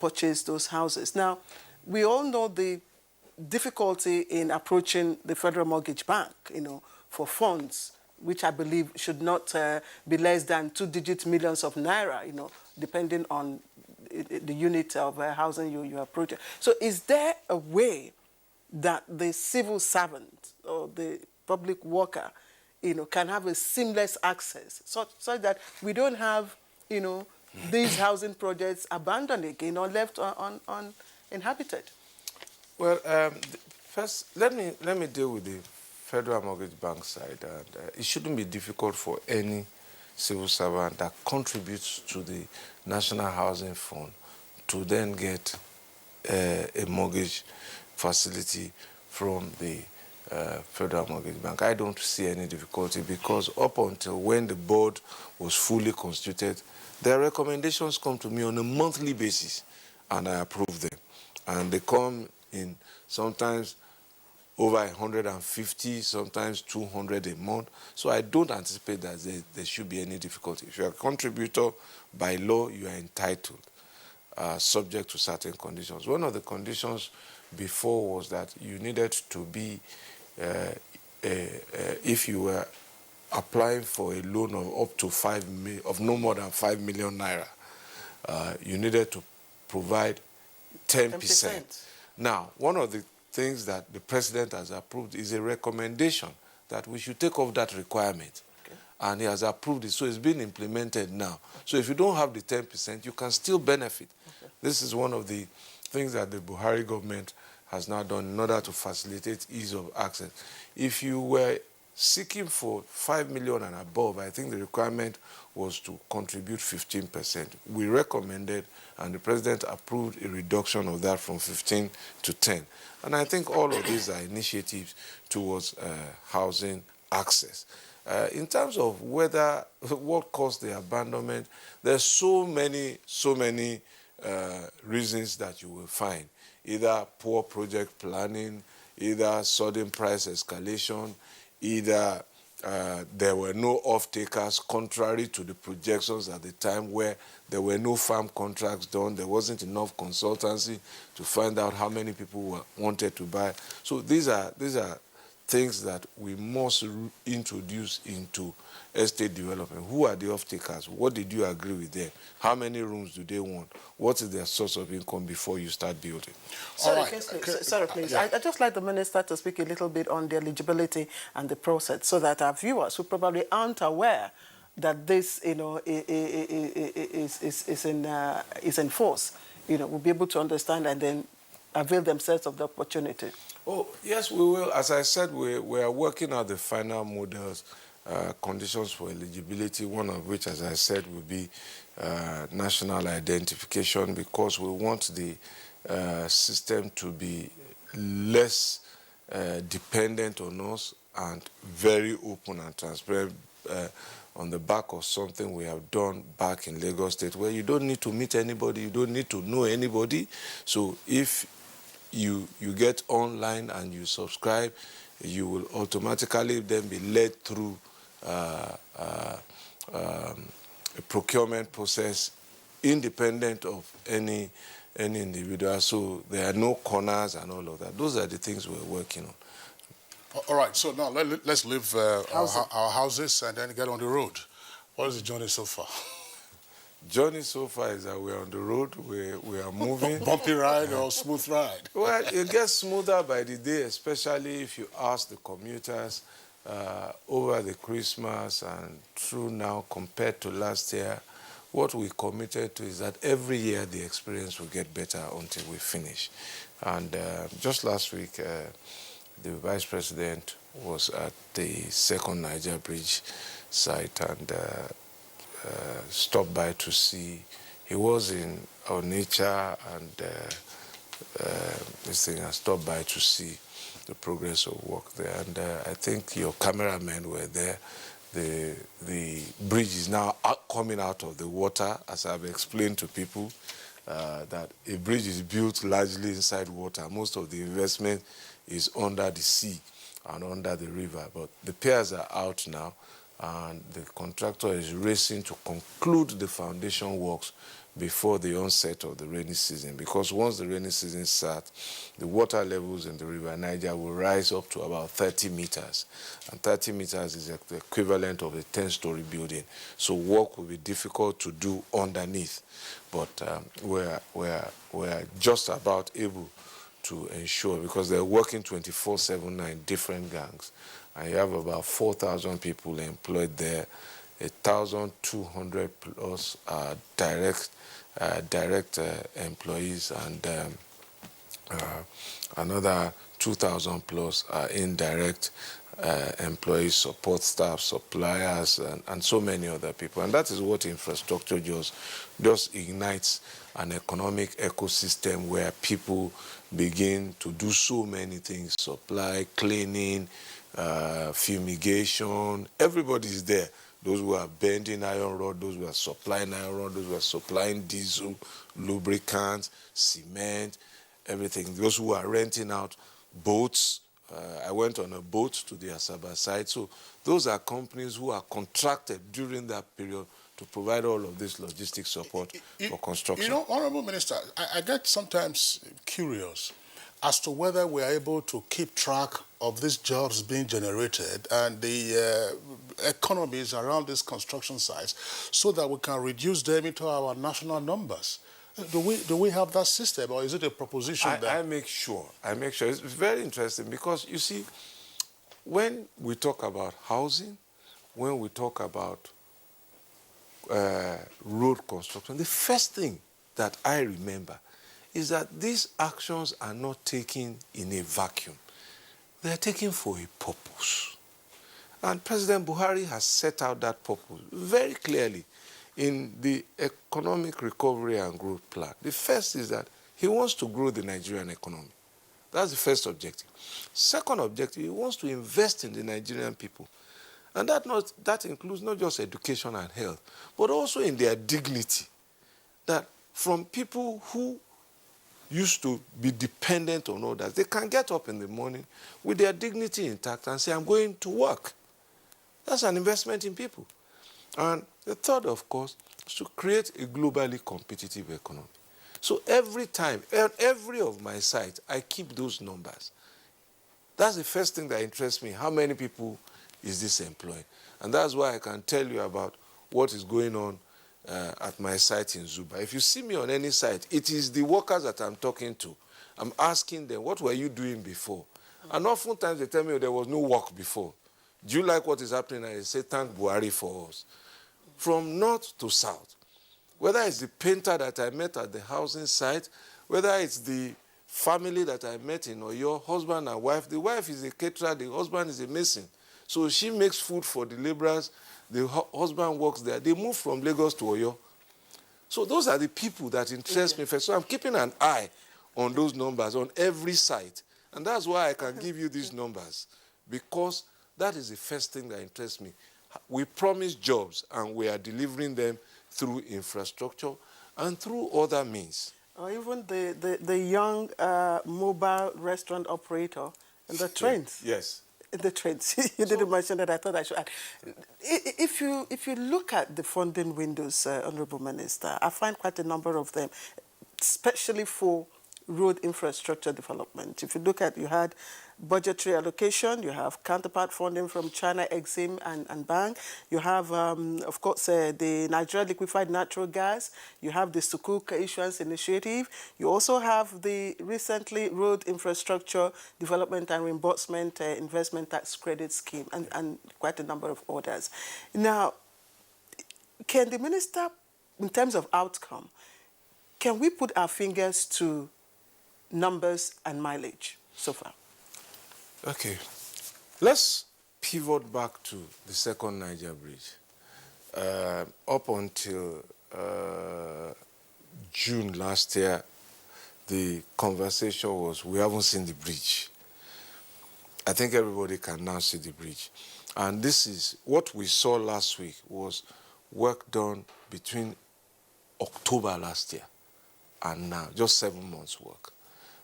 purchase those houses. Now, we all know the difficulty in approaching the Federal Mortgage Bank, for funds, which I believe should not be less than 2-digit millions of naira, depending on the unit of housing you are approaching. So is there a way that the civil servant or the public worker, can have a seamless access such that we don't have, these housing projects abandoned again or left uninhabited? Well, first, let me deal with the Federal Mortgage Bank side. And, it shouldn't be difficult for any civil servant that contributes to the National Housing Fund to then get a mortgage facility from the Federal Mortgage Bank. I don't see any difficulty because up until when the board was fully constituted, their recommendations come to me on a monthly basis and I approve them. And they come in sometimes over 150, sometimes 200 a month. So I don't anticipate that there should be any difficulty. If you're a contributor, by law, you are entitled, subject to certain conditions. One of the conditions before was that you needed to be, if you were applying for a loan of up to of no more than 5 million naira, you needed to provide 10%. Now, one of the things that the president has approved is a recommendation that we should take off that requirement. Okay. And he has approved it, so it's being implemented now. So if you don't have the 10%, you can still benefit. Okay. This is one of the things that the Buhari government has now done in order to facilitate ease of access. If you were seeking for 5 million and above, I think the requirement was to contribute 15%. We recommended, and the president approved a reduction of that from 15 to 10. And I think all of these are initiatives towards housing access. In terms of what caused the abandonment, there's so many reasons that you will find. Either poor project planning, either sudden price escalation, either there were no off-takers, contrary to the projections at the time, where there were no farm contracts done, there wasn't enough consultancy to find out how many people wanted to buy. So these are things that we must introduce into estate development. Who are the off-takers? What did you agree with them? How many rooms do they want? What is their source of income before you start building? Sorry, please. Yeah. I'd just like the minister to speak a little bit on the eligibility and the process, so that our viewers who probably aren't aware that this, is in force, will be able to understand and then avail themselves of the opportunity. Oh, yes, we will. As I said, we are working out the final models, conditions for eligibility, one of which, as I said, will be national identification, because we want the system to be less dependent on us and very open and transparent, on the back of something we have done back in Lagos State, where you don't need to meet anybody, you don't need to know anybody. So if you get online and you subscribe, you will automatically then be led through a procurement process independent of any individual. So there are no corners and all of that. Those are the things we're working on. All right, so now let's leave our houses and then get on the road. What is the journey so far? Journey so far is that we're on the road, we are moving. Bumpy ride or smooth ride? Well, it gets smoother by the day, especially if you ask the commuters over the Christmas and through now compared to last year. What we committed to is that every year the experience will get better until we finish. And just last week, the Vice President was at the second Niger Bridge site and stopped by to see. He was in Onitsha and this thing, I stopped by to see the progress of work there. And I think your cameramen were there. The bridge is now coming out of the water, as I've explained to people, that a bridge is built largely inside water. Most of the investment is under the sea and under the river. But the piers are out now, and the contractor is racing to conclude the foundation works before the onset of the rainy season, because once the rainy season starts, the water levels in the river Niger will rise up to about 30 meters. And 30 meters is the equivalent of a 10-story building. So work will be difficult to do underneath. But we're just about able to ensure, because they're working 24/7 different gangs. And you have about 4,000 people employed there. 1,200 plus direct employees, and another 2,000 plus are indirect employees, support staff, suppliers, and so many other people. And that is what infrastructure just ignites an economic ecosystem where people begin to do so many things: supply, cleaning, fumigation. Everybody is there. Those who are bending iron rod, those who are supplying iron rod, those who are supplying diesel, lubricants, cement, everything. Those who are renting out boats I went on a boat to the Asaba site. So those are companies who are contracted during that period to provide all of this logistic support for construction. You know, Honorable Minister, I get sometimes curious as to whether we are able to keep track of these jobs being generated and the economies around these construction sites so that we can reduce them into our national numbers. Do we have that system, or is it a proposition I make sure. It's very interesting because, you see, when we talk about housing, when we talk about road construction, the first thing that I remember is that these actions are not taken in a vacuum. They are taken for a purpose. And President Buhari has set out that purpose very clearly in the Economic Recovery and Growth Plan. The first is that he wants to grow the Nigerian economy. That's the first objective. Second objective, he wants to invest in the Nigerian people. And that includes not just education and health, but also in their dignity. That from people who used to be dependent on others, they can get up in the morning with their dignity intact and say, I'm going to work. That's an investment in people. And the third, of course, is to create a globally competitive economy. So every time, every of my sites, I keep those numbers. That's the first thing that interests me. How many people is this employing? And that's why I can tell you about what is going on at my site in Zuba. If you see me on any site, it is the workers that I'm talking to. I'm asking them, what were you doing before? And oftentimes they tell me there was no work before. Do you like what is happening? And they say, thank Buhari for us. From north to south, whether it's the painter that I met at the housing site, whether it's the family that I met in Oyo, husband and wife. The wife is a caterer, the husband is a mason. So she makes food for the laborers, the husband works there. They move from Lagos to Oyo. So those are the people that interest me first. So I'm keeping an eye on those numbers on every site. And that's why I can give you these numbers, because that is the first thing that interests me. We promise jobs, and we are delivering them through infrastructure and through other means. Or even the young mobile restaurant operator in the trains. Yes. In the trains. You didn't mention that. I thought I should add. If you look at the funding windows, Honorable Minister, I find quite a number of them, especially for road infrastructure development. If you look at, you had budgetary allocation, you have counterpart funding from China, Exim and Bank, you have, of course, the Nigeria Liquefied Natural Gas, you have the Sukuk Issuance Initiative, you also have the recently Road Infrastructure Development and Reimbursement Investment Tax Credit Scheme, and quite a number of others. Now, can the minister, in terms of outcome, can we put our fingers to numbers and mileage so far? Okay. Let's pivot back to the second Niger bridge. Up until June last year, the conversation was, we haven't seen the bridge. I think everybody can now see the bridge. And this is what we saw last week, was work done between October last year and now, just 7 months work,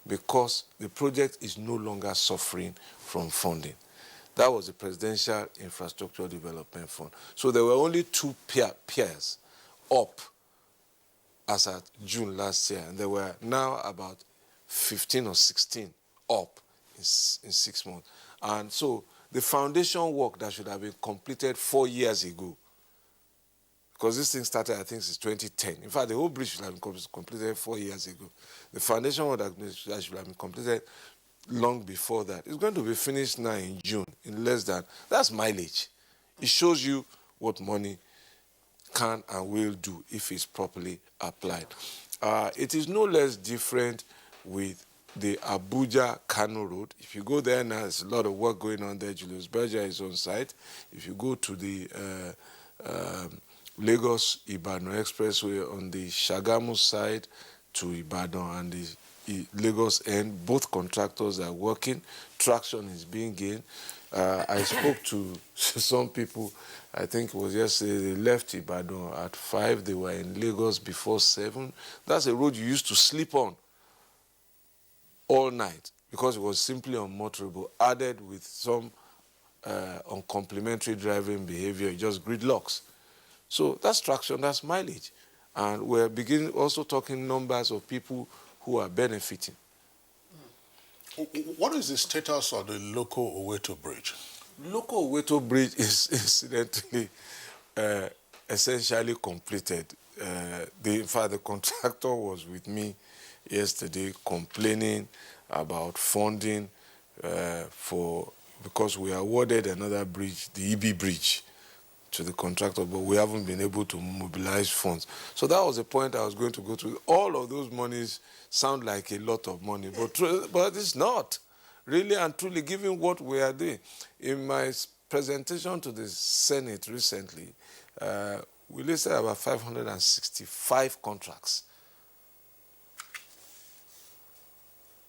because the project is no longer suffering from funding. That was the Presidential Infrastructural Development Fund. So there were only 2 piers up as at June last year, and there were now about 15 or 16 up in 6 months. And so the foundation work that should have been completed 4 years ago, because this thing started, I think, since 2010. In fact, the whole bridge should have been completed 4 years ago. The foundation work that should have been completed long before that is going to be finished now in June, in less than. That's mileage. It shows you what money can and will do if it's properly applied. It is no less different with the Abuja-Kano Road. If you go there now, there's a lot of work going on there. Julius Berger is on site. If you go to the Lagos-Ibadan Expressway on the Shagamu side to Ibadan and the Lagos end, both contractors are working. Traction is being gained. I spoke to some people, I think it was yesterday, they left Ibadan at 5, they were in Lagos before 7. That's a road you used to sleep on all night because it was simply unmotorable, added with some uncomplimentary driving behavior, just gridlocks. So that's traction, that's mileage. And we're beginning also talking numbers of people who are benefiting. What is the status of the local Oweto Bridge? Local Oweto Bridge is incidentally essentially completed. In fact, the contractor was with me yesterday complaining about funding because we awarded another bridge, the EB Bridge, to the contractor, but we haven't been able to mobilize funds. So that was the point I was going to go to. All of those monies sound like a lot of money, but it's not. Really and truly, given what we are doing. In my presentation to the Senate recently, we listed about 565 contracts.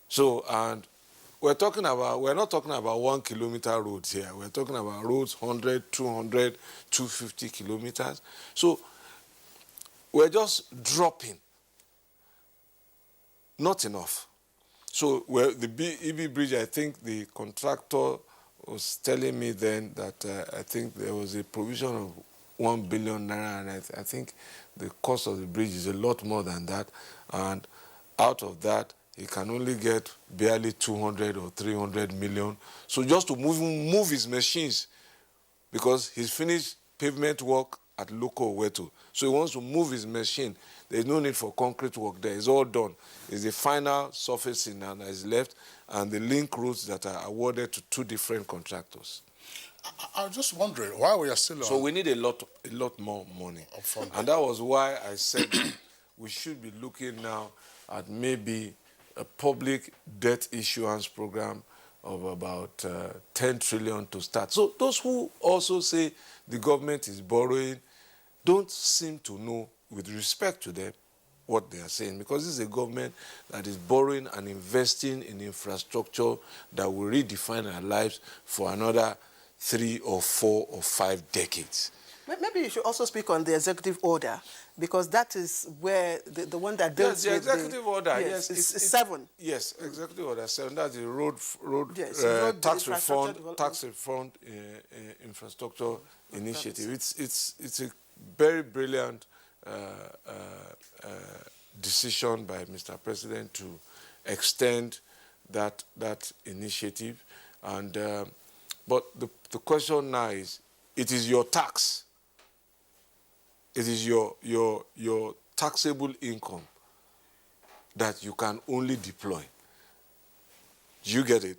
So, and we're not talking about 1 kilometer roads here. We're talking about roads 100, 200, 250 kilometers. So we're just dropping. Not enough. So the EB Bridge, I think the contractor was telling me then that I think there was a provision of 1 billion naira, and I think the cost of the bridge is a lot more than that. And out of that, he can only get barely 200 or 300 million. So just to move his machines, because he's finished pavement work at local Oweto. So he wants to move his machine. There's no need for concrete work there. It's all done. It's the final surfacing that is left and the link roads that are awarded to 2 different contractors. I was just wondering why we are still on. So we need a lot more money. And that was why I said we should be looking now at maybe a public debt issuance program of about 10 trillion to start. So those who also say the government is borrowing don't seem to know, with respect to them, what they are saying, because this is a government that is borrowing and investing in infrastructure that will redefine our lives for another 3 or 4 or 5 decades. Maybe you should also speak on the executive order, because that is where the one that deals yes, with the executive order. Yes, it's 7. Yes, executive order 7. That's the road tax reform infrastructure initiative. It's a very brilliant decision by Mr. President to extend that initiative, and but the question now is, it is your tax. It is your taxable income that you can only deploy. Do you get it?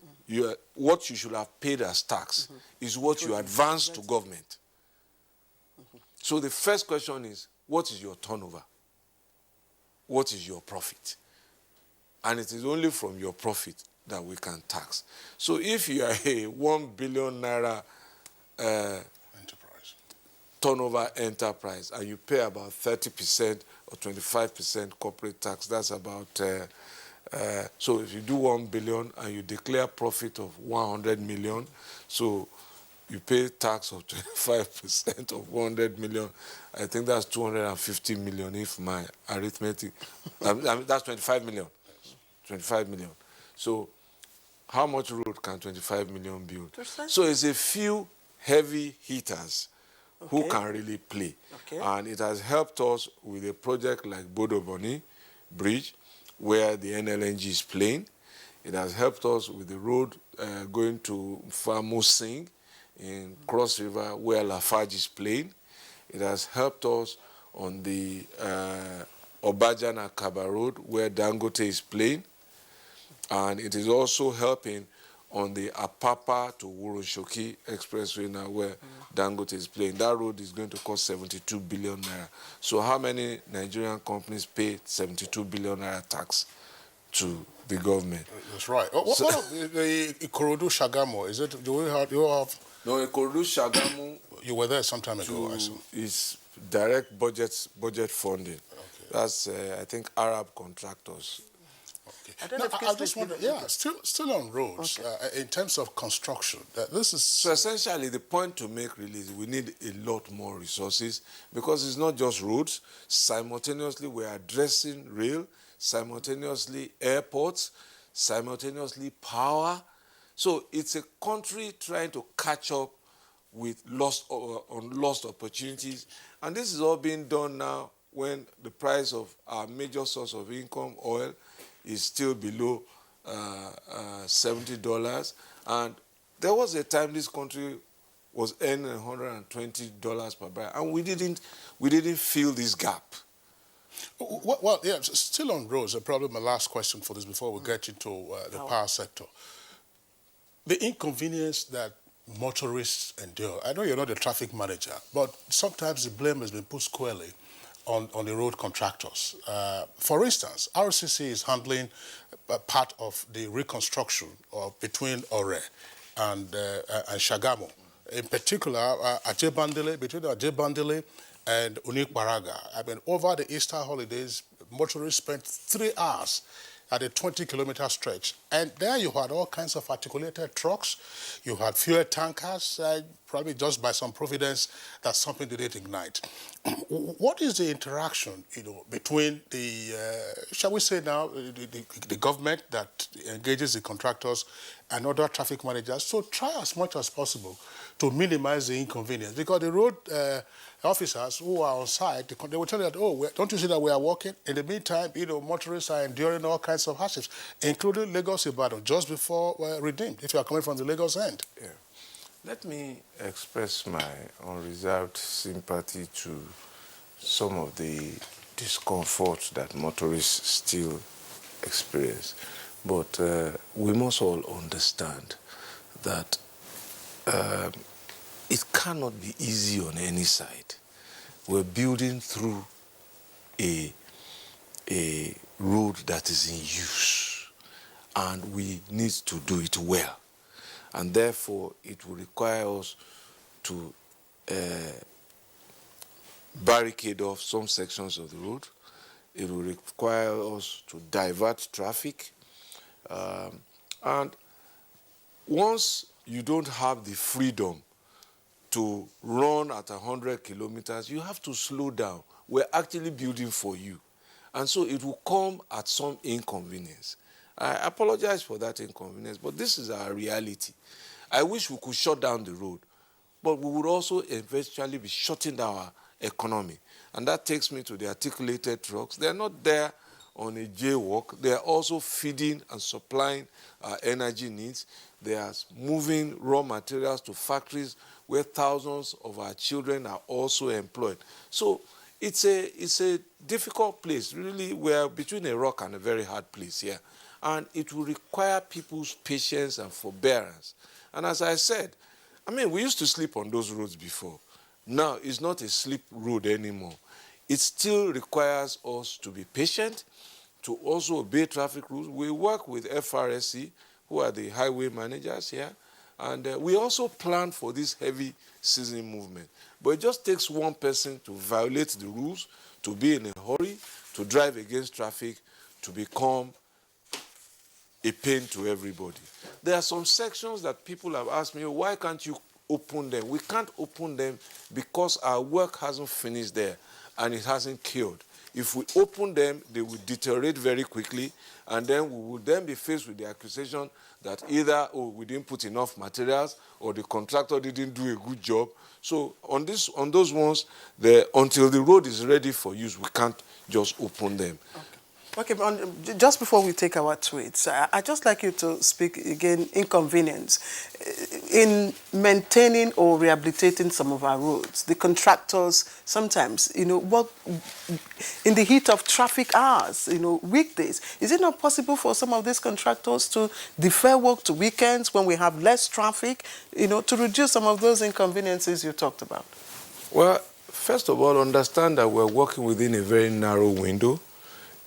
What you should have paid as tax is what you advance to government. So the first question is, what is your turnover? What is your profit? And it is only from your profit that we can tax. So if you are a 1 billion naira turnover enterprise and you pay about 30% or 25% corporate tax, that's about, so if you do 1 billion and you declare profit of 100 million, so you pay tax of 25% of 100 million, I think that's 250 million if my arithmetic, that's 25 million. 25 million. So how much road can 25 million build? So it's a few heavy hitters who can really play. And it has helped us with a project like Bodoboni Bridge, where the NLNG is playing. It has helped us with the road going to Famosing in Cross River, where Lafarge is playing. It has helped us on the Obajan-Akaba Road, where Dangote is playing. And it is also helping on the Apapa to Wuroshoki Expressway now, where Dangote is playing. That road is going to cost 72 billion naira. So how many Nigerian companies pay 72 billion naira tax to the government? That's right. What of the Ikorodu Shagamu? Is it? Do you have? No, Ikorodu Shagamu. You were there some time ago, I saw. Is direct budget funding. That's I think Arab contractors. I just wonder, still on roads, in terms of construction, this is... So essentially, the point to make really is we need a lot more resources, because it's not just roads. Simultaneously, we're addressing rail, simultaneously airports, simultaneously power. So it's a country trying to catch up with lost opportunities. And this is all being done now when the price of our major source of income, oil, is still below $70. And there was a time this country was earning $120 per barrel, and we didn't fill this gap. Well, yeah, still on roads, probably my last question for this before we get into the power sector. The inconvenience that motorists endure. I know you're not a traffic manager, but sometimes the blame has been put squarely on the road contractors. For instance, RCC is handling part of the reconstruction between Ore and Shagamu. In particular, between Ajebandele and Unikbaraga. I mean, over the Easter holidays, motorists spent 3 hours at a 20-kilometer stretch. And there you had all kinds of articulated trucks. You had fuel tankers, probably just by some providence that something didn't ignite. What is the interaction, between the, shall we say now, the government that engages the contractors and other traffic managers? So try as much as possible to minimize the inconvenience, because the road officers who are on site, they will tell you that, oh, don't you see that we are working? In the meantime, motorists are enduring all kinds of hardships, including Lagos-Ibadan, just before Redeemed, if you are coming from the Lagos end. Yeah. Let me express my unreserved sympathy to some of the discomfort that motorists still experience. But we must all understand that it cannot be easy on any side. We're building through a road that is in use, and we need to do it well. And therefore, it will require us to barricade off some sections of the road. It will require us to divert traffic. And once you don't have the freedom to run at 100 kilometers, you have to slow down. We're actually building for you. And so it will come at some inconvenience. I apologize for that inconvenience, but this is our reality. I wish we could shut down the road, but we would also eventually be shutting down our economy. And that takes me to the articulated trucks. They're not there on a jaywalk. They are also feeding and supplying our energy needs. They are moving raw materials to factories where thousands of our children are also employed. So it's a difficult place. Really, we're between a rock and a very hard place here. And it will require people's patience and forbearance. And as I said, we used to sleep on those roads before. Now, it's not a sleep road anymore. It still requires us to be patient, to also obey traffic rules. We work with FRSC, who are the highway managers here, and we also plan for this heavy season movement. But it just takes one person to violate the rules, to be in a hurry, to drive against traffic, to become a pain to everybody. There are some sections that people have asked me, why can't you open them? We can't open them because our work hasn't finished there and it hasn't cured. If we open them, they will deteriorate very quickly, and then we will then be faced with the accusation that either, we didn't put enough materials, or the contractor didn't do a good job. So on those ones, until the road is ready for use, we can't just open them. Okay, just before we take our tweets, I'd just like you to speak again, inconvenience. In maintaining or rehabilitating some of our roads, the contractors sometimes, work in the heat of traffic hours, weekdays. Is it not possible for some of these contractors to defer work to weekends when we have less traffic, to reduce some of those inconveniences you talked about? Well, first of all, understand that we're working within a very narrow window.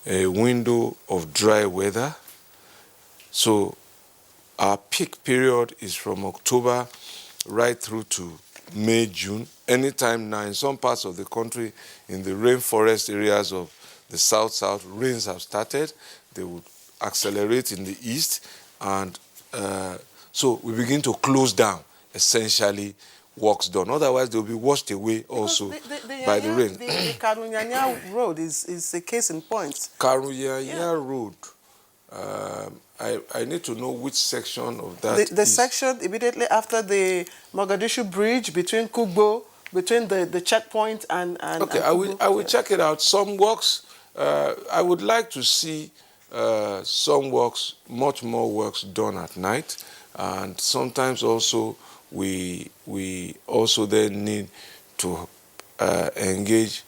A window of dry weather. So our peak period is from October right through to May, June. Anytime now, in some parts of the country, in the rainforest areas of the south, rains have started. They would accelerate in the east. And so we begin to close down, essentially, works done. Otherwise, they'll be washed away also by the rain. The Karunyanya Road is a case in point. Karunyanya Road, I need to know which section of that The section immediately after the Mogadishu bridge between Kugbo, between the checkpoint and okay, and I will check it out. Some works, I would like to see some works, much more works done at night, and sometimes also we also then need to engage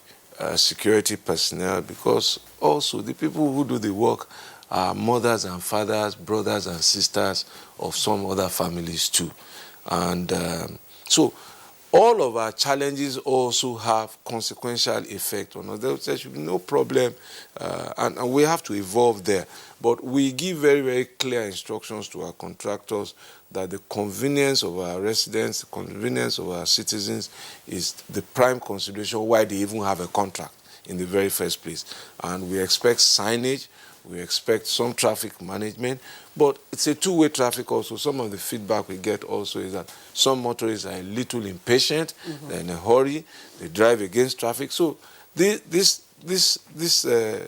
security personnel, because also the people who do the work are mothers and fathers, brothers and sisters of some other families too. And so all of our challenges also have consequential effect on us. There should be no problem, and we have to evolve there. But we give very, very clear instructions to our contractors that the convenience of our residents, the convenience of our citizens is the prime consideration why they even have a contract in the very first place. And we expect signage, we expect some traffic management, but it's a two-way traffic also. Some of the feedback we get also is that some motorists are a little impatient, they're in a hurry, they drive against traffic. So this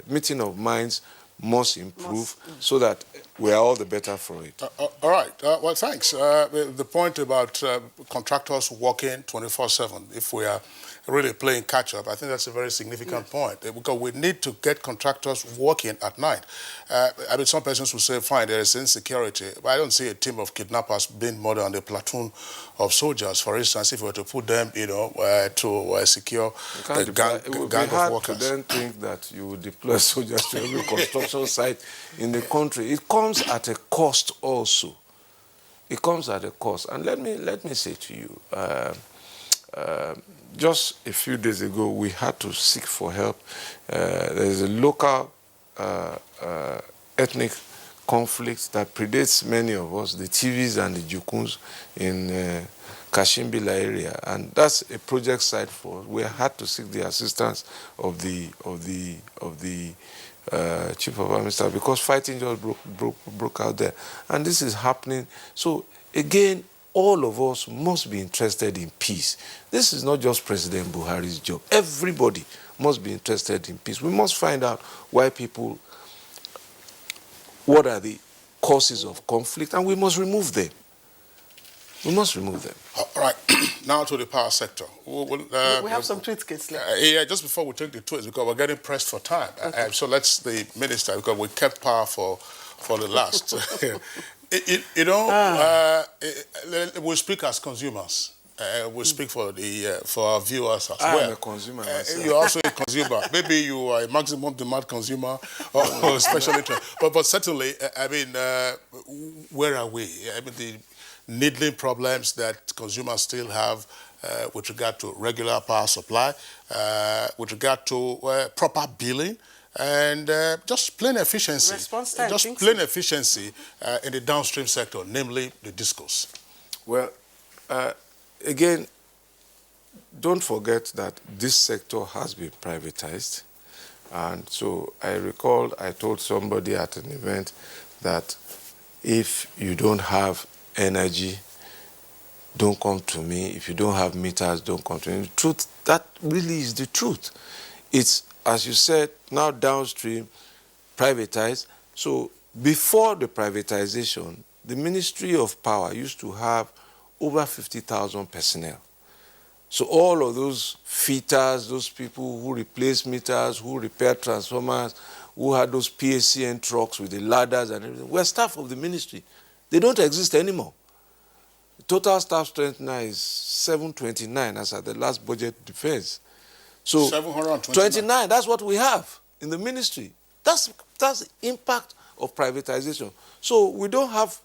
meeting of minds must improve so that we are all the better for it. All right. Well, thanks. The point about contractors working 24/7, if we are really playing catch-up, I think that's a very significant point, because we need to get contractors working at night. I mean, some persons will say, fine, there is insecurity, but I don't see a team of kidnappers being more than a platoon of soldiers, for instance, if we were to put them, to secure a gang of workers. It would be hard to then think that you would deploy soldiers to every construction site in the country. It comes at a cost also. It comes at a cost. And let me say to you, just a few days ago, we had to seek for help. There's a local ethnic conflict that predates many of us, the TVs and the Jukuns in Kashimbila area, and that's a project site for us. We had to seek the assistance of the chief of army staff, because fighting just broke out there, and this is happening. So again, all of us must be interested in peace. This is not just President Buhari's job. Everybody must be interested in peace. We must find out why people, what are the causes of conflict, and we must remove them. We must remove them. All right. Now to the power sector. We have some tweets, Kinsley. Yeah, just before we take the tweets, because we're getting pressed for time. Okay. So let's the minister, because we kept power for the last. We speak as consumers. We speak for our viewers as well. I'm a consumer myself. You're also a consumer. Maybe you are a maximum demand consumer or special interest. But certainly, I mean, where are we? I mean, the needling problems that consumers still have with regard to regular power supply, with regard to proper billing, and just plain efficiency. Response time, just plain efficiency in the downstream sector, namely the discos. Well, again, don't forget that this sector has been privatized. And so I recall I told somebody at an event that if you don't have energy, don't come to me. If you don't have meters, don't come to me. The truth, that really is the truth. It's, as you said, now downstream, privatized. So before the privatization, the Ministry of Power used to have over 50,000 personnel. So all of those fitters, those people who replace meters, who repair transformers, who had those PACN trucks with the ladders and everything, were staff of the ministry. They don't exist anymore. The total staff strength now is 729 as at the last budget defense. So 729, that's what we have in the ministry. That's the impact of privatization. So we don't have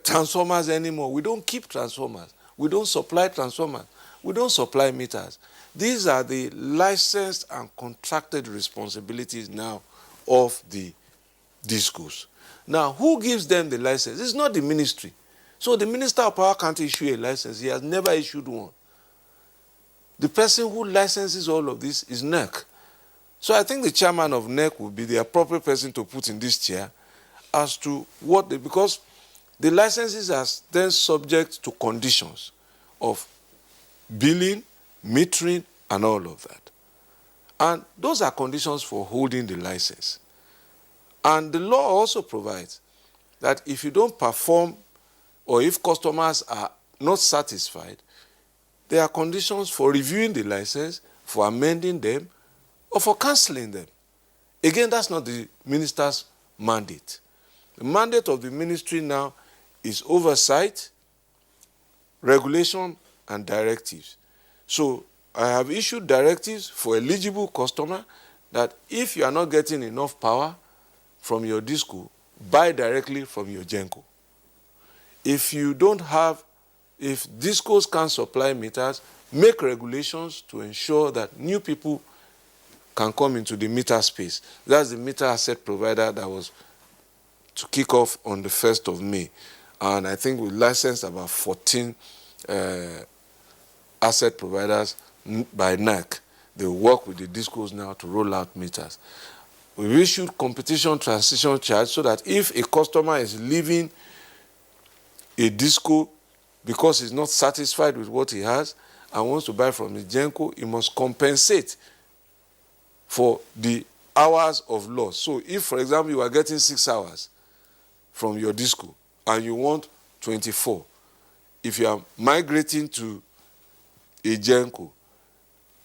transformers anymore. We don't keep transformers. We don't supply transformers. We don't supply meters. These are the licensed and contracted responsibilities now of the DISCOs. Now, who gives them the license? It's not the ministry. So the Minister of Power can't issue a license. He has never issued one. The person who licenses all of this is NEC. So I think the chairman of NEC would be the appropriate person to put in this chair as to what because the licenses are then subject to conditions of billing, metering, and all of that. And those are conditions for holding the license. And the law also provides that if you don't perform or if customers are not satisfied, there are conditions for reviewing the license, for amending them, or for cancelling them. Again, that's not the minister's mandate. The mandate of the ministry now is oversight, regulation, and directives. So I have issued directives for eligible customer that if you are not getting enough power from your disco, buy directly from your Genco. If you don't have, if discos can't supply meters, make regulations to ensure that new people can come into the meter space. That's the meter asset provider that was to kick off on the 1st of May. And I think we licensed about 14 asset providers by NAC. They work with the discos now to roll out meters. We've issued competition transition charge so that if a customer is leaving a disco because he's not satisfied with what he has and wants to buy from the Genco, he must compensate for the hours of loss. So if, for example, you are getting 6 hours from your disco and you want 24, if you are migrating to a Genco,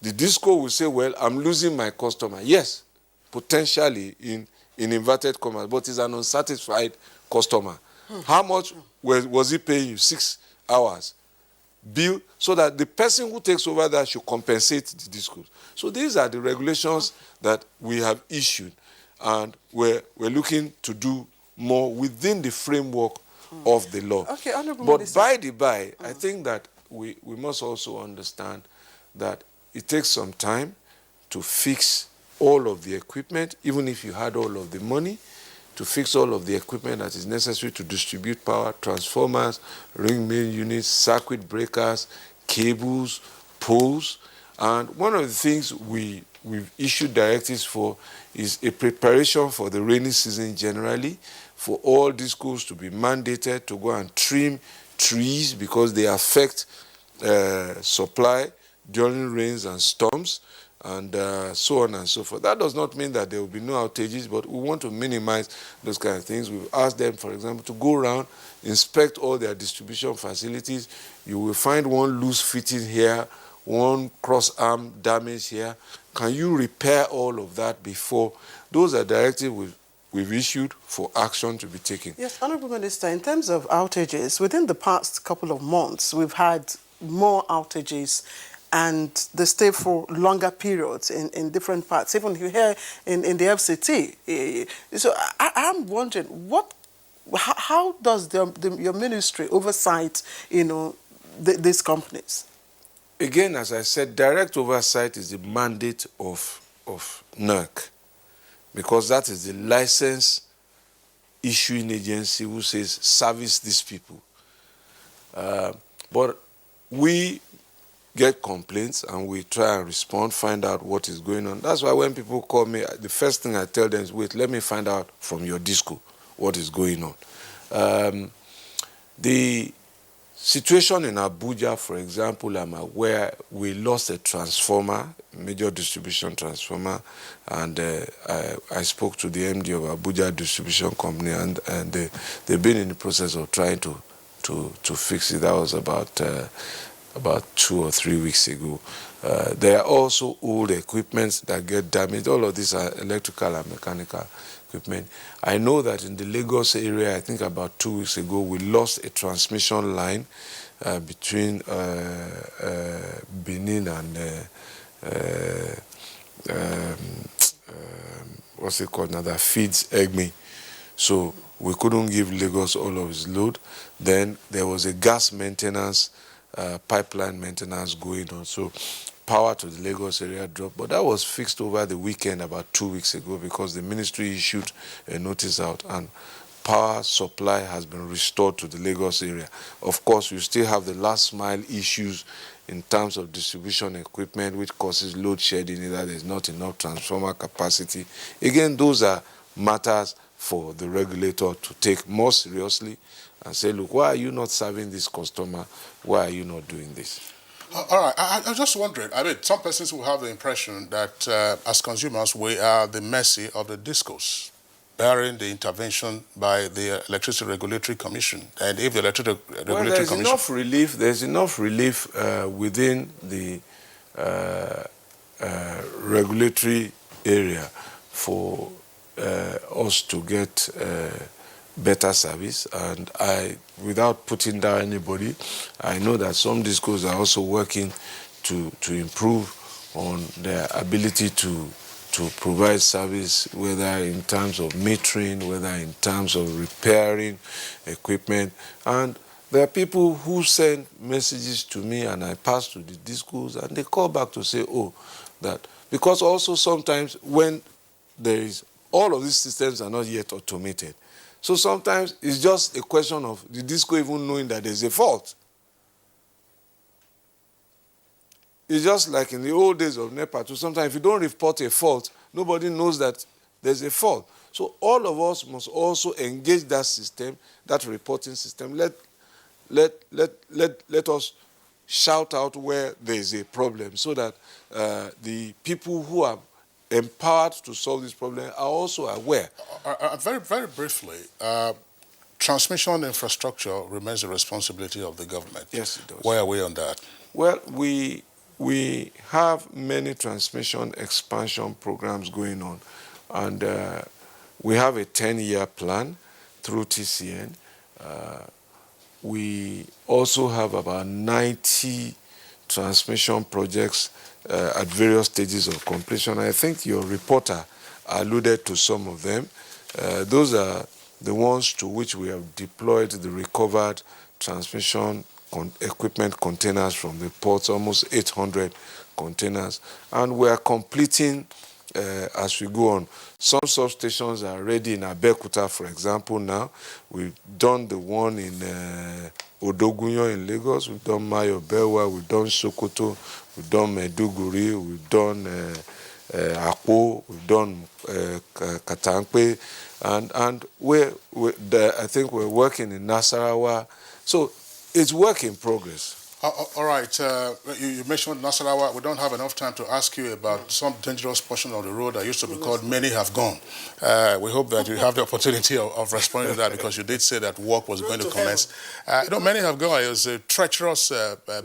the disco will say, well, I'm losing my customer. Yes, potentially in inverted commas, but he's an unsatisfied customer. How much was he paying you? 6 hours. Bill, so that the person who takes over that should compensate the discos. So these are the regulations that we have issued, and we're looking to do more within the framework of the law. Okay, Honorable But Minister. by the by, I think that we must also understand that it takes some time to fix all of the equipment, even if you had all of the money, to fix all of the equipment that is necessary to distribute power, transformers, ring main units, circuit breakers, cables, poles. And one of the things we've issued directives for is a preparation for the rainy season generally, for all these schools to be mandated to go and trim trees because they affect supply during rains and storms, and so on and so forth. That does not mean that there will be no outages, but we want to minimize those kind of things. We've asked them, for example, to go around, inspect all their distribution facilities. You will find one loose fitting here, one cross-arm damage here. Can you repair all of that before? Those are directives we've issued for action to be taken. Yes, Honourable Minister, in terms of outages, within the past couple of months, we've had more outages and they stay for longer periods in different parts, even here in the FCT. So I'm wondering, how does your ministry oversight, these companies? Again, as I said, direct oversight is the mandate of NERC, because that is the license issuing agency who says service these people. But we get complaints and we try and respond, find out what is going on. That's why when people call me, the first thing I tell them is, wait, let me find out from your disco what is going on. The situation in Abuja, for example, I'm aware we lost a transformer, major distribution transformer, and I spoke to the MD of Abuja Distribution Company, and they've been in the process of trying to fix it. That was about 2 or 3 weeks ago. There are also old equipment that get damaged. All of these are electrical and mechanical equipment. I know that in the Lagos area, I think about 2 weeks ago, we lost a transmission line between Benin and what's it called now, that feeds Egme. So we couldn't give Lagos all of its load. Then there was a gas maintenance, pipeline maintenance going on. So power to the Lagos area dropped. But that was fixed over the weekend about 2 weeks ago because the ministry issued a notice out and power supply has been restored to the Lagos area. Of course, we still have the last mile issues in terms of distribution equipment, which causes load shedding, either there's not enough transformer capacity. Again, those are matters for the regulator to take more seriously and say, look, why are you not serving this customer? Why are you not doing this? All right, I'm just wondering, I mean, some persons will have the impression that as consumers, we are the mercy of the discos. barring the intervention by the Electricity Regulatory Commission. And if the Electricity Regulatory there's Commission... There's enough relief within the regulatory area for us to get better service, and without putting down anybody, I know that some discos are also working to improve on their ability to provide service, whether in terms of metering, whether in terms of repairing equipment. And there are people who send messages to me and I pass to the discos and they call back to say, oh, that, because also sometimes when there is, all of these systems are not yet automated. So sometimes it's just a question of the disco even knowing that there's a fault. It's just like in the old days of NEPA too. Sometimes if you don't report a fault, nobody knows that there's a fault. So all of us must also engage that system, that reporting system. Let us shout out where there is a problem so that the people who are empowered to solve this problem are also aware. Very, very briefly, transmission infrastructure remains the responsibility of the government. Yes, it does. Where are we on that? Well, we have many transmission expansion programs going on, and we have a 10-year plan through TCN. We also have about 90 transmission projects at various stages of completion. I think your reporter alluded to some of them. Those are the ones to which we have deployed the recovered transmission equipment containers from the ports, almost 800 containers. And we are completing as we go on. Some substations are ready in Abeokuta, for example, now. We've done the one in Odogunyo in Lagos, we've done Mayo Bewa, we've done Sokoto, we've done Meduguri, we've done Akpo, we've done Katankpe, and I think we're working in Nasarawa. So it's work in progress. All right. You mentioned Nasarawa. We don't have enough time to ask you about some dangerous portion of the road that used to be called Many Have Gone. We hope that you have the opportunity of responding to that, because you did say that work was going to commence. Many Have Gone is a treacherous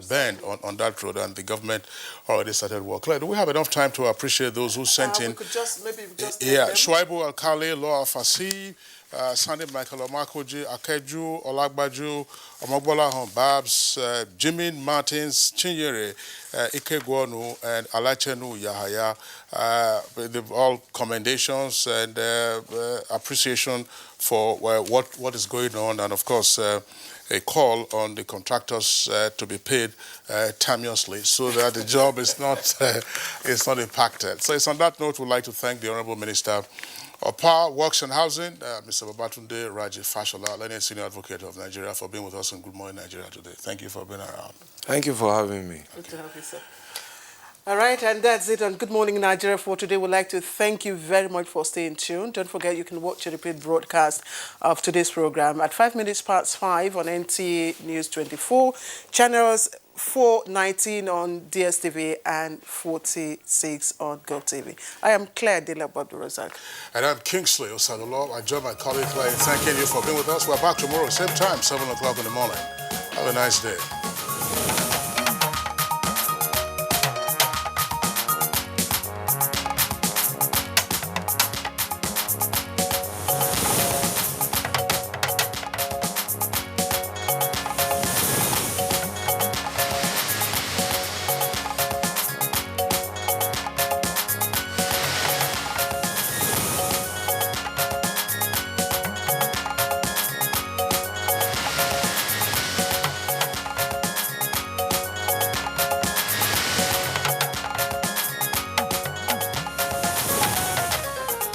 bend on that road, and the government already started work. Do we have enough time to appreciate those who sent in? We could just name them. Shuaibu Alkali, Law Afasi, Sandy Michael Omakoji, Akeju, Olagbaju, Omogbola Babs, Jimmy Martins, Chinyere, Ikegwonu, and Alachenu Yahaya. They've all commendations and appreciation for what is going on, and of course a call on the contractors to be paid timeously so that the job is not impacted. So it's on that note we'd like to thank the Honorable Minister of Power, Works and Housing, Mr. Babatunde Raji Fashola, Learning Senior Advocate of Nigeria, for being with us on Good Morning Nigeria today. Thank you for being around. Thank you for having me. Good to have you, sir. All right, and that's it on Good Morning Nigeria for today. We'd like to thank you very much for staying tuned. Don't forget you can watch a repeat broadcast of today's program at 5:05 on NTA News 24, channels 419 on DSTV and 46 on GoTV. I am Claire Dela Badurozak. And I'm Kingsley Osadolo. I join my colleague Claire in thanking you for being with us. We're back tomorrow, same time, 7 o'clock in the morning. Have a nice day.